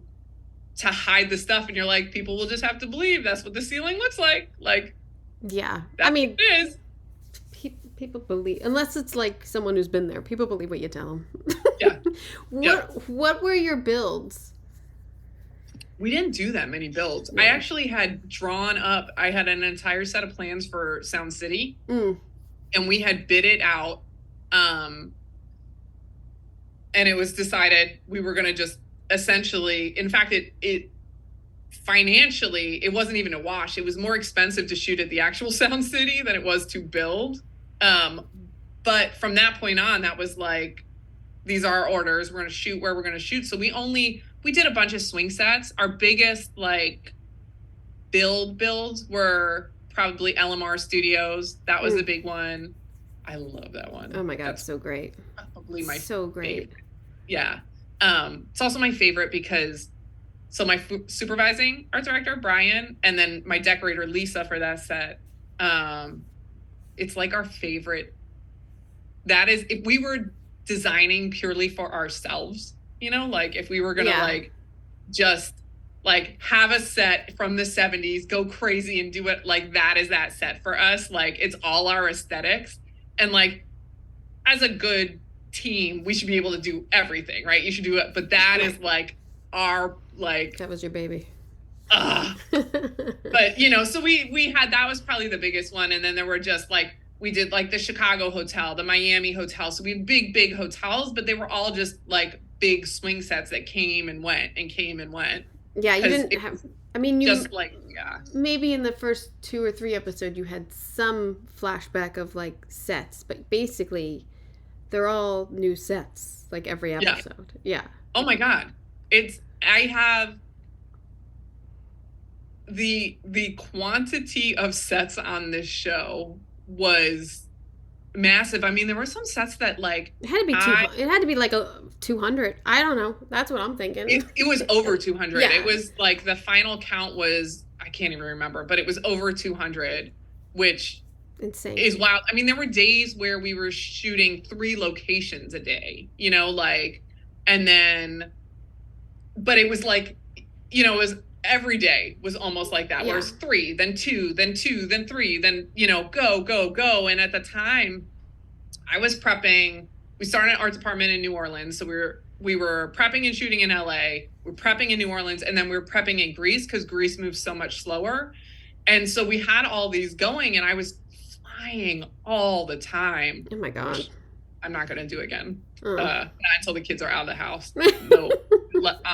to hide the stuff. And you're like, people will just have to believe that's what the ceiling looks like. Like, yeah, I mean, it is. People believe, unless it's like someone who's been there, people believe what you tell them. Yeah. What were your builds? We didn't do that many builds. Yeah. I actually had I had an entire set of plans for Sound City. And we had bid it out. And it was decided we were going to just essentially, in fact, it financially, it wasn't even a wash. It was more expensive to shoot at the actual Sound City than it was to build. But from that point on, that was like, these are our orders. We're going to shoot where we're going to shoot. So we did a bunch of swing sets. Our biggest like builds were probably LMR Studios. That was the big one. I love that one. Oh my God, that's so great. Probably my great. Favorite. Yeah. It's also my favorite because my supervising art director, Brian, and then my decorator, Lisa, for that set. It's like our favorite. That is, if we were designing purely for ourselves, like if we were going to like just like have a set from the 70s, go crazy and do it, like that is that set for us. Like it's all our aesthetics. And like as a good team, we should be able to do everything, right? You should do it. But that is like our, like, that was your baby. But so we had, that was probably the biggest one. And then there were just like, we did like the Chicago hotel, the Miami hotel. So we had big hotels, but they were all just like big swing sets that came and went. Yeah, you didn't have, I mean, you just like, maybe in the first 2 or 3 episodes, you had some flashback of like sets, but basically they're all new sets, like every episode. Yeah. Oh my God. I have the quantity of sets on this show was massive. I mean, there were some sets that like it had to be like a 200. I don't know. That's what I'm thinking. It was over 200. Yeah. It was like the final count was, I can't even remember, but it was over 200, which insane is wild. I mean, there were days where we were shooting 3 locations a day, like, and then, but it was like, it was every day was almost like that. Yeah. Whereas 3, then 2, then 2, then 3, then, go. And at the time I was prepping, we started an art department in New Orleans. So we were prepping and shooting in LA, we're prepping in New Orleans, and then we were prepping in Greece because Greece moves so much slower. And so we had all these going and I was flying all the time. Oh my God. I'm not going to do again. Not until the kids are out of the house. No.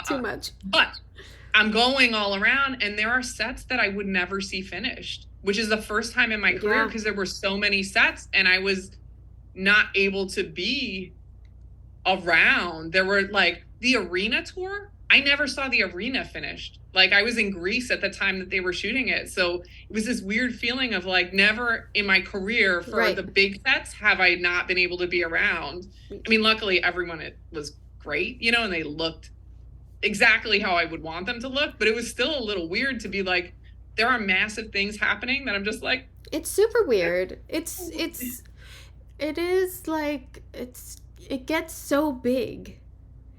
Too much. But I'm going all around and there are sets that I would never see finished, which is the first time in my career because there were so many sets and I was not able to be around. There were like the arena tour. I never saw the arena finished. Like I was in Greece at the time that they were shooting it. So it was this weird feeling of like never in my career for the big sets have I not been able to be around. I mean, luckily everyone, it was great, and they looked exactly how I would want them to look, but it was still a little weird to be like, there are massive things happening that I'm just like, It's super weird. It is like, it gets so big.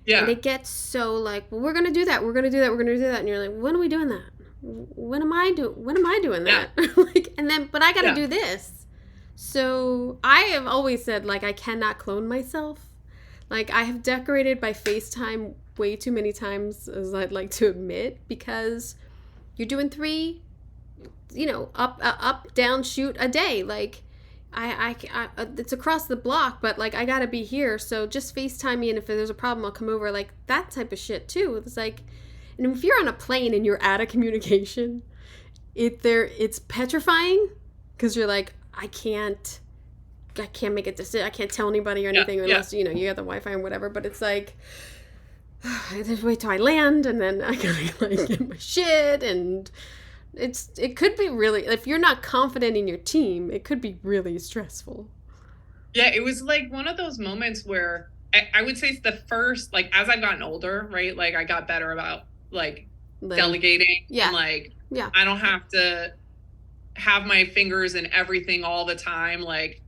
And yeah, it gets so like, well, we're gonna do that, we're gonna do that, we're gonna do that, and you're like, when are we doing that? When am I doing yeah, that? Like, and then, but I gotta yeah, do this. So I have always said, like, I cannot clone myself. Like, I have decorated by FaceTime way too many times as I'd like to admit, because you're doing three, up, down, shoot a day. Like, it's across the block, but like I gotta be here, so just FaceTime me, and if there's a problem, I'll come over. Like that type of shit too. It's like, and if you're on a plane and you're out of communication, it's petrifying because you're like, I can't make a decision. I can't tell anybody or anything unless you got the Wi-Fi and whatever. But it's like, I just wait till I land, and then I gotta like get my shit, and it could be really, if you're not confident in your team, it could be really stressful. yeah. It was like one of those moments where I would say it's the first, like, as I've gotten older, right? Like I got better about like delegating. Yeah. And like, Yeah. I don't have to have my fingers in everything all the time. Like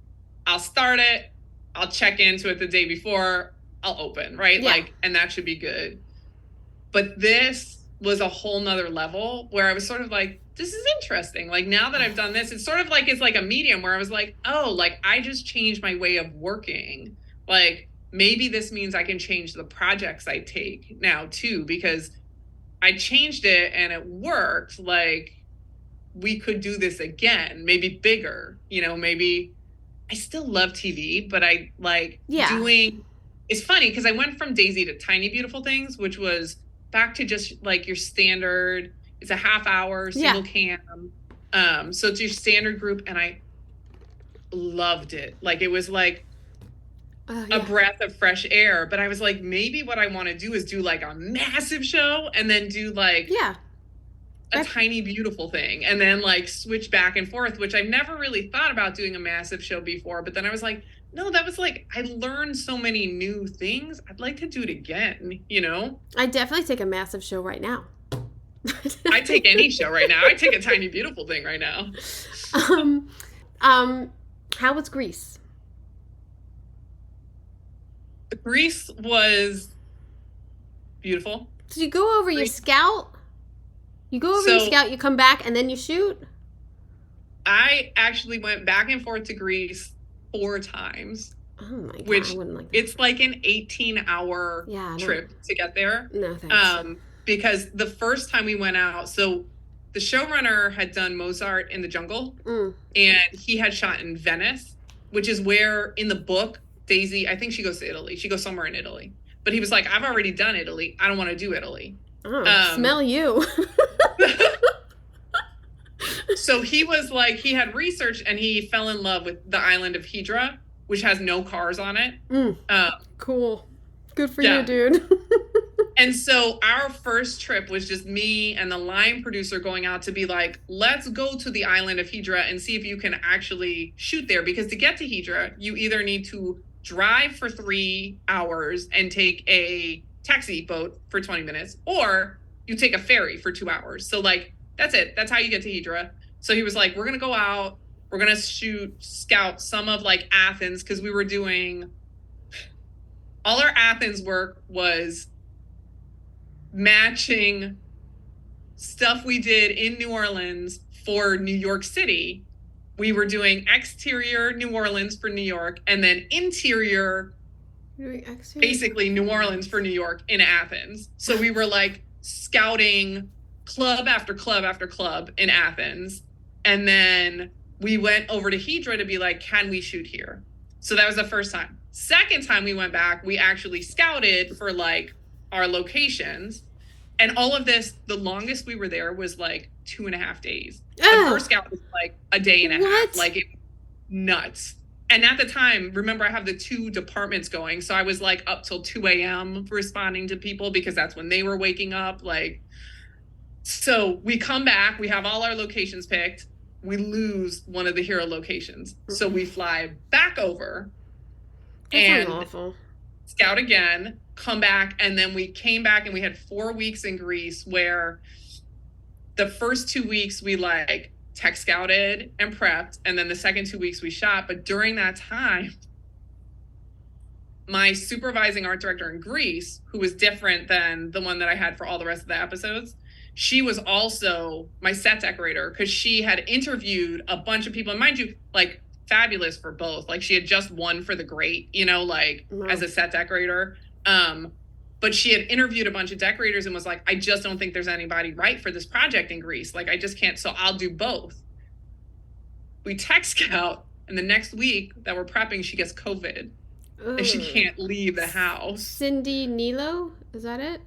I'll start it, I'll check into it the day before, I'll open, right? Yeah. Like, and that should be good. But this was a whole nother level where I was sort of like, this is interesting. Like now that I've done this, it's sort of like, it's like a medium where I was like, oh, like I just changed my way of working. Like maybe this means I can change the projects I take now too, because I changed it and it worked. Like we could do this again, maybe bigger, maybe I still love TV, but I like doing, it's funny because I went from Daisy to Tiny Beautiful Things, which was back to just like your standard, it's a half hour single cam. So it's your standard group, and I loved it. Like it was like a breath of fresh air. But I was like, maybe what I want to do is do like a massive show and then do like a tiny beautiful thing, and then like switch back and forth, which I've never really thought about doing a massive show before. But then I was like, no, that was like, I learned so many new things. I'd like to do it again, I definitely take a massive show right now. I take any show right now. I take a tiny beautiful thing right now. How was Greece? Greece was beautiful. Did you go over your scout? You go over your scout, you come back, and then you shoot? I actually went back and forth to Greece 4 times. Oh my God, which I wouldn't like that. It's like an 18-hour trip to get there. No, thanks. Because the first time we went out, so the showrunner had done Mozart in the Jungle, and he had shot in Venice, which is where in the book, Daisy, I think she goes to Italy. She goes somewhere in Italy. But he was like, I've already done Italy. I don't want to do Italy. Oh, smell you. So he was like, he had researched and he fell in love with the island of Hydra, which has no cars on it. Cool. Good for you, dude. And so our first trip was just me and the line producer going out to be like, let's go to the island of Hydra and see if you can actually shoot there. Because to get to Hydra, you either need to drive for 3 hours and take a taxi boat for 20 minutes, or you take a ferry for 2 hours. So like, that's it. That's how you get to Hydra. So he was like, we're going to go out. We're going to scout some of like Athens, because we were doing, all our Athens work was matching stuff we did in New Orleans for New York City. We were doing exterior New Orleans for New York, and then interior, basically New Orleans for New York in Athens. So we were like scouting club after club after club in Athens. And then we went over to Hydra to be like, can we shoot here? So that was the first time. Second time we went back, we actually scouted for like our locations. And all of this, the longest we were there was like 2.5 days. The first scout was like a day and a half. Like, it nuts. And at the time, remember, I have the 2 departments going. So I was like up till 2 a.m. responding to people because that's when they were waking up. Like, so we come back, we have all our locations picked. We lose one of the hero locations. So we fly back over and scout again, come back. And then we came back and we had 4 weeks in Greece where the first 2 weeks we like tech scouted and prepped, and then the second 2 weeks we shot. But during that time, my supervising art director in Greece, who was different than the one that I had for all the rest of the episodes, she was also my set decorator because she had interviewed a bunch of people. And mind you, like fabulous for both. Like she had just won for the great, you know, like as a set decorator. But she had interviewed a bunch of decorators and was like, I just don't think there's anybody right for this project in Greece. Like, I just can't. So I'll do both. We tech scout, and the next week that we're prepping, she gets COVID. And she can't leave the house. Cindy Nilo? Is that it?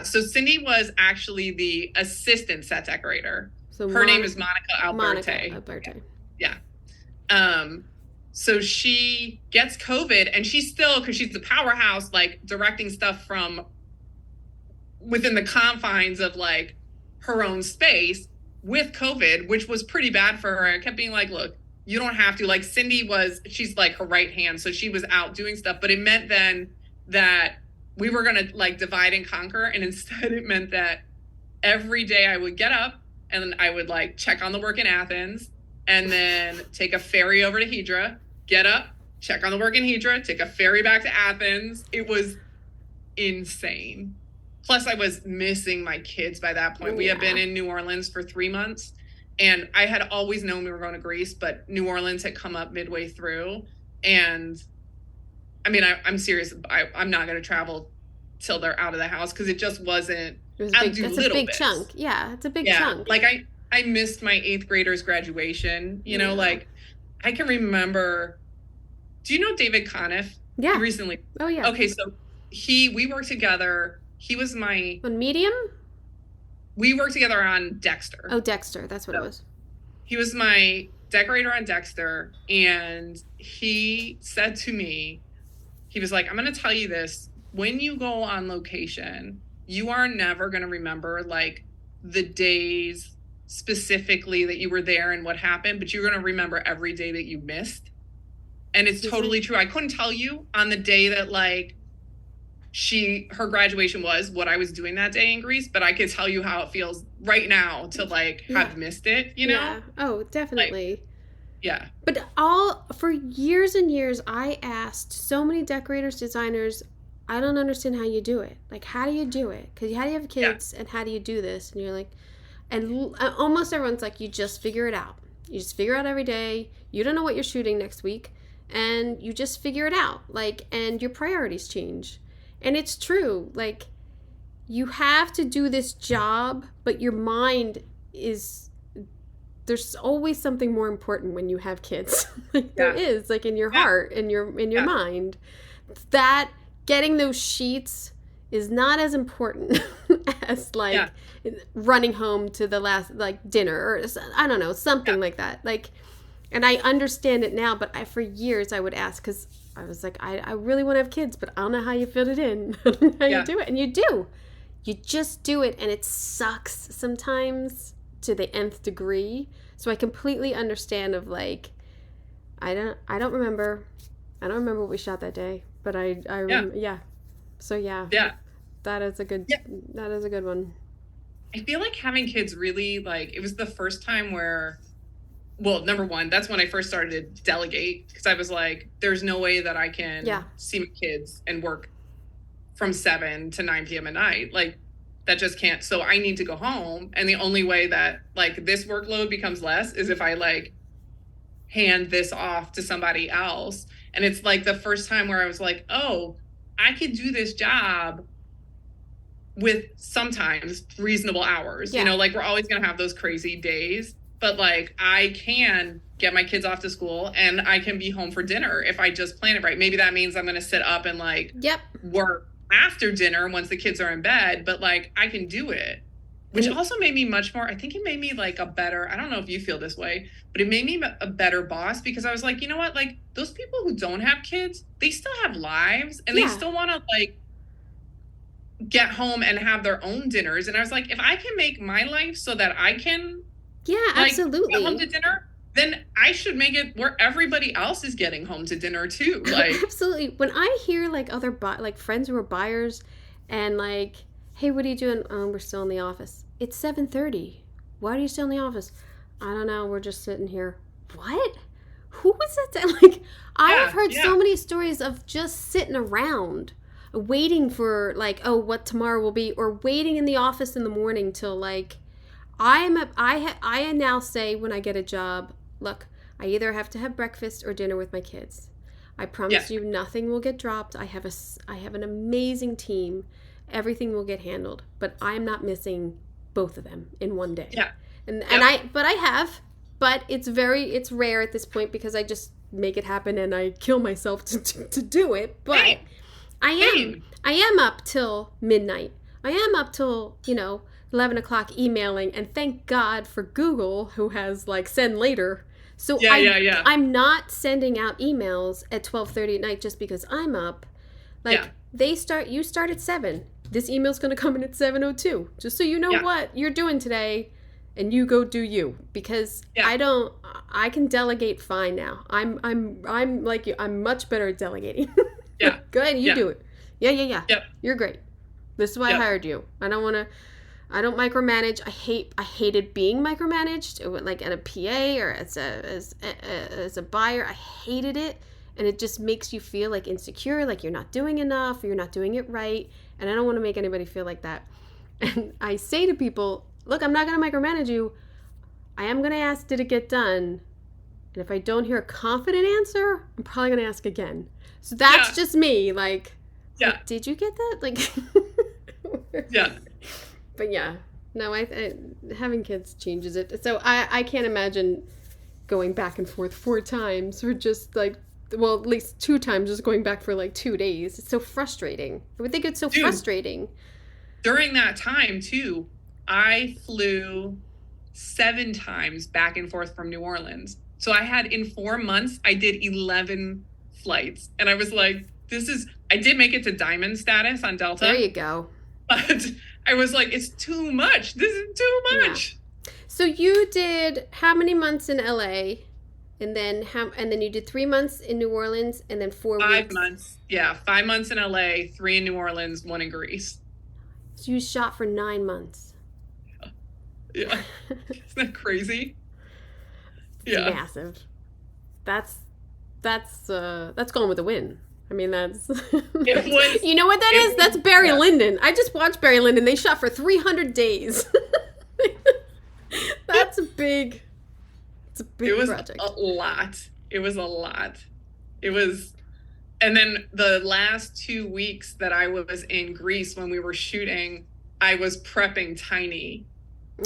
So Cindy was actually the assistant set decorator. So her name is Monica Alberte. Yeah. So she gets COVID, and she's still, because she's the powerhouse, like directing stuff from within the confines of like her own space with COVID, which was pretty bad for her. I kept being like, look, you don't have to. Like Cindy she's like her right hand. So she was out doing stuff, but it meant then that we were going to like divide and conquer. And instead it meant that every day I would get up and I would like check on the work in Athens and then take a ferry over to Hydra, get up, check on the work in Hydra, take a ferry back to Athens. It was insane. Plus I was missing my kids by that point. We had been in New Orleans for 3 months. And I had always known we were going to Greece, but New Orleans had come up midway through. And I mean, I'm serious. I'm not going to travel till they're out of the house because it just wasn't. That's a big chunk. Yeah, it's a big chunk. Like I missed my 8th grader's graduation. You know, like I can remember. Do you know David Conniff? Yeah. Recently. Oh, yeah. Okay, so we worked together. He was my. On Medium? We worked together on Dexter. Oh, Dexter. That's what it was. He was my decorator on Dexter. And he said to me, he was like, I'm going to tell you this. When you go on location, you are never going to remember like the days specifically that you were there and what happened, but you're going to remember every day that you missed. And it's totally true. I couldn't tell you on the day that like her graduation was what I was doing that day in Greece, but I could tell you how it feels right now to like have missed it, you know? Yeah. Oh, definitely. Like, yeah. But for years and years, I asked so many decorators, designers, I don't understand how you do it. Like, how do you do it? Because how do you have kids and how do you do this? And you're like, and almost everyone's like, you just figure it out. You just figure out every day. You don't know what you're shooting next week. And you just figure it out. Like, and your priorities change. And it's true, like, you have to do this job, but your mind there's always something more important when you have kids. Like, there is, like, in your heart, in your mind. That, getting those sheets is not as important as, like, running home to the last, like, dinner, or, I don't know, something like that. Like, and I understand it now, but for years I would ask, because I was like, I really want to have kids, but I don't know how you fit it in. I don't know how you do it. And you do. You just do it. And it sucks sometimes to the nth degree. So I completely understand of like, I don't remember what we shot that day, but I remember. Yeah. So yeah. That is a good one. I feel like having kids really, like, it was the first time where, well, number one, that's when I first started to delegate, because I was like, there's no way that I can see my kids and work from 7 to 9 p.m. at night. Like, that just can't. So I need to go home. And the only way that, like, this workload becomes less is if I, like, hand this off to somebody else. And it's, like, the first time where I was like, oh, I could do this job with sometimes reasonable hours. You know, like, we're always going to have those crazy days. But, like, I can get my kids off to school and I can be home for dinner if I just plan it right. Maybe that means I'm going to sit up and, like, work after dinner once the kids are in bed. But, like, I can do it. Which also made me much more, I think it made me, like, a better, I don't know if you feel this way, but it made me a better boss, because I was like, you know what? Like, those people who don't have kids, they still have lives and they still want to, like, get home and have their own dinners. And I was like, if I can make my life so that I can absolutely get home to dinner, then I should make it where everybody else is getting home to dinner too. Like, absolutely. When I hear like other friends who are buyers and like, Hey, what are you doing? We're still in the office. It's 7:30. Why are you still in the office? I don't know. We're just sitting here. What? Who was that? Like, I have heard so many stories of just sitting around waiting for, like, oh, what tomorrow will be, or waiting in the office in the morning till, like, I now say when I get a job, look, I either have to have breakfast or dinner with my kids. I promise you nothing will get dropped. I have an amazing team. Everything will get handled, but I'm not missing both of them in one day. Yeah. But it's rare at this point because I just make it happen and I kill myself to do it. But I am up till midnight. I am up till, 11 o'clock emailing, and thank God for Google, who has, like, send later. So I'm not sending out emails at 12:30 at night just because I'm up. Like, you start at 7. This email's going to come in at 7:02. Just so you know what you're doing today, and you go do you. Because I can delegate fine now. I'm like you. I'm much better at delegating. Yeah. Go ahead, you do it. Yeah. Yep. You're great. This is why I hired you. I don't micromanage. I hated being micromanaged, like at a PA or as a buyer. I hated it, and it just makes you feel like insecure, like you're not doing enough, or you're not doing it right, and I don't want to make anybody feel like that. And I say to people, look, I'm not going to micromanage you. I am going to ask, did it get done? And if I don't hear a confident answer, I'm probably going to ask again. So that's just me, like, did you get that? Like, yeah. But yeah, no, I having kids changes it. So I can't imagine going back and forth 4 times or just like, well, at least 2 times just going back for like 2 days. It's so frustrating. I would think it's so frustrating. During that time too, I flew 7 times back and forth from New Orleans. So I had, in 4 months, I did 11 flights. And I was like, I did make it to diamond status on Delta. There you go. But I was like, it's too much. This is too much. Yeah. So you did how many months in LA? And then you did 3 months in New Orleans and then 4 weeks? 5 months. Yeah, 5 months in LA, 3 in New Orleans, 1 in Greece. So you shot for 9 months. Yeah. Isn't that crazy? It's massive. That's Gone with the Wind. I mean, that's... It was, you know what that is? That's Barry Lyndon. I just watched Barry Lyndon. They shot for 300 days. That's a big... It's a big project. It was a lot. It was... And then the last 2 weeks that I was in Greece when we were shooting, I was prepping Tiny.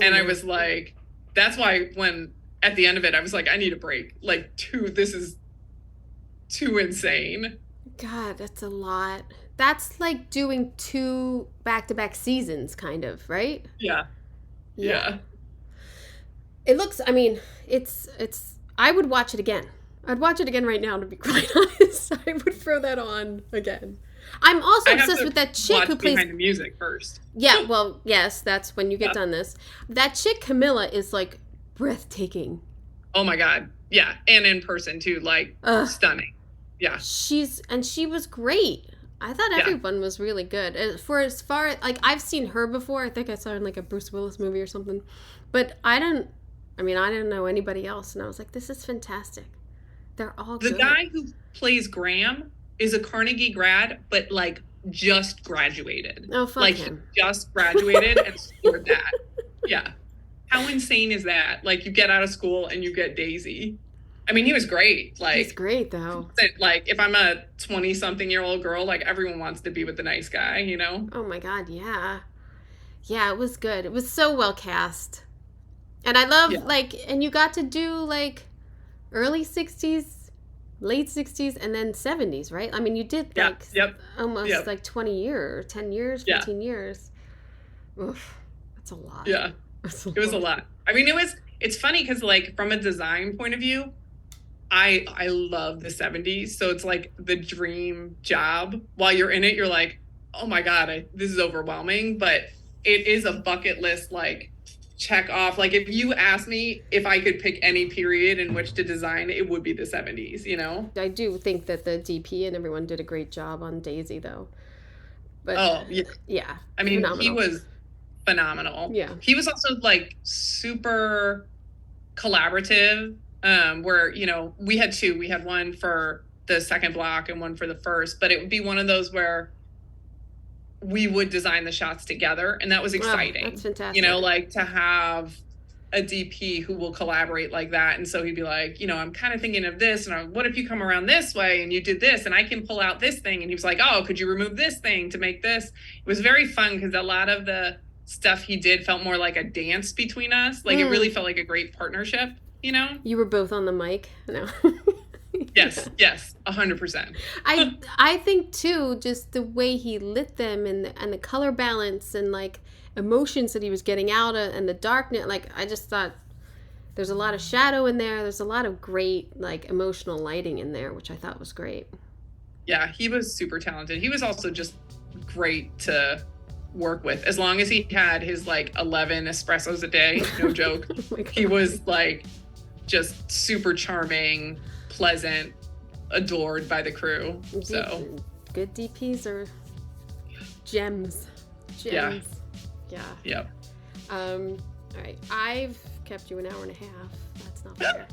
And I was like... That's why when... At the end of it, I was like, I need a break. Like, this is too insane. God, that's a lot. That's like doing 2 back-to-back seasons, kind of, right? Yeah. It looks, I mean, it's, I would watch it again. I'd watch it again right now, to be quite honest. I would throw that on again. I'm also obsessed with that chick who plays... behind the music first. Yeah, well, yes, that's when you get done this. That chick, Camilla, is like breathtaking. Oh my God. Yeah. And in person too, like stunning. Yeah. She was great. I thought everyone was really good. For as far as, like, I've seen her before. I think I saw her in like a Bruce Willis movie or something. But I didn't know anybody else. And I was like, this is fantastic. They're all good. The guy who plays Graham is a Carnegie grad, but like just graduated. Oh, fuck him. He just graduated and scored that. Yeah. How insane is that? Like, you get out of school and you get Daisy. I mean, he was great. Like, he's great, though. Like, if I'm a 20-something-year-old girl, like, everyone wants to be with the nice guy, you know? Oh, my God, yeah. Yeah, it was good. It was so well cast. And I love, like, and you got to do, like, early 60s, late 60s, and then 70s, right? I mean, you did, like, almost, like, 20 years, 10 years, 15 years. Oof, that's a lot. Yeah, it was a lot. I mean, it's funny because, like, from a design point of view, I love the 70s. So it's like the dream job. While you're in it, you're like, oh my God, this is overwhelming. But it is a bucket list, like, check off. Like, if you ask me if I could pick any period in which to design, it would be the 70s, you know? I do think that the DP and everyone did a great job on Daisy, though. But yeah. I mean, phenomenal. he was phenomenal. Yeah. He was also like super collaborative, where, you know, we had two. We had one for the second block and one for the first, but it would be one of those where we would design the shots together, and that was exciting. Oh, that's fantastic. You know, like to have a DP who will collaborate like that. And so he'd be like, you know, I'm kind of thinking of this, and what if you come around this way and you did this, and I can pull out this thing. And he was like, oh, could you remove this thing to make this? It was very fun because a lot of the stuff he did felt more like a dance between us. Like it really felt like a great partnership, you know? You were both on the mic? No. Yes, 100%. I think too, just the way he lit them and the color balance and like emotions that he was getting out of, and the darkness, like I just thought there's a lot of shadow in there. There's a lot of great like emotional lighting in there, which I thought was great. Yeah, he was super talented. He was also just great to work with, as long as he had his like 11 espressos a day, no joke. Oh he was like just super charming, pleasant, adored by the crew. So good DPs are gems. Yeah. Yep. All right, I've kept you an hour and a half. That's not fair.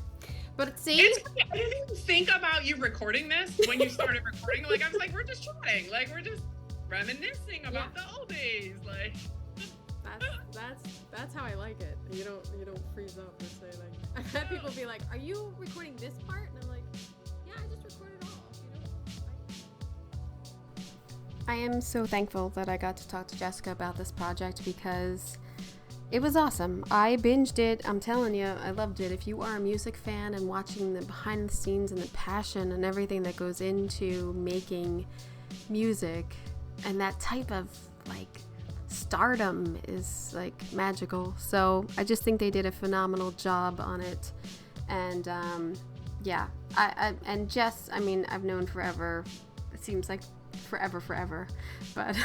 But see, I didn't even think about you recording this when you started recording. Like I was like, we're just chatting, like we're just reminiscing about the old days. Like that's how I like it. You don't freeze up and say like. I've had people be like, "Are you recording this part?" And I'm like, "Yeah, I just recorded all." I am so thankful that I got to talk to Jessica about this project because it was awesome. I binged it. I'm telling you, I loved it. If you are a music fan and watching the behind the scenes and the passion and everything that goes into making music, and that type of like stardom is like magical. So I just think they did a phenomenal job on it. And I and Jess, I mean, I've known forever. It seems like forever, but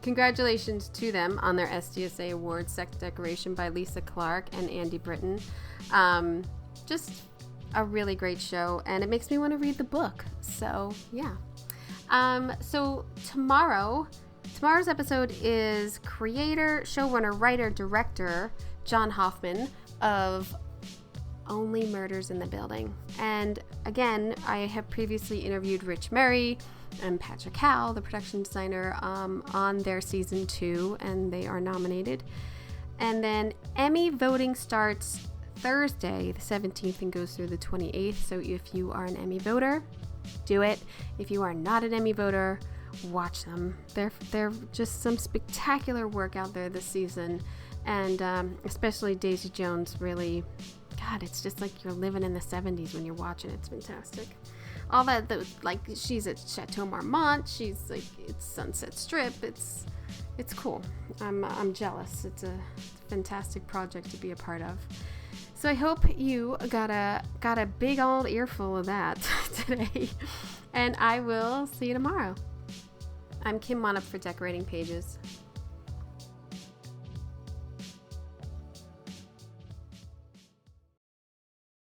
congratulations to them on their SDSA Awards, Set Decoration by Lisa Clark and Andy Britton. Just a really great show, and it makes me want to read the book. So yeah. So tomorrow's episode is creator, showrunner, writer, director John Hoffman of Only Murders in the Building. And again, I have previously interviewed Rich Murray and Patrick Howell, the production designer, on their season 2, and they are nominated. And then Emmy voting starts Thursday, the 17th, and goes through the 28th. So if you are an Emmy voter, do it. If you are not an Emmy voter, watch them. They're just some spectacular work out there this season, and especially Daisy Jones. Really, God, it's just like you're living in the 70s when you're watching it. It's fantastic. All that, like, she's at Chateau Marmont. She's like, it's Sunset Strip. It's cool. I'm jealous. It's a fantastic project to be a part of. So I hope you got a big old earful of that today, and I will see you tomorrow. I'm Kim Monup for Decorating Pages.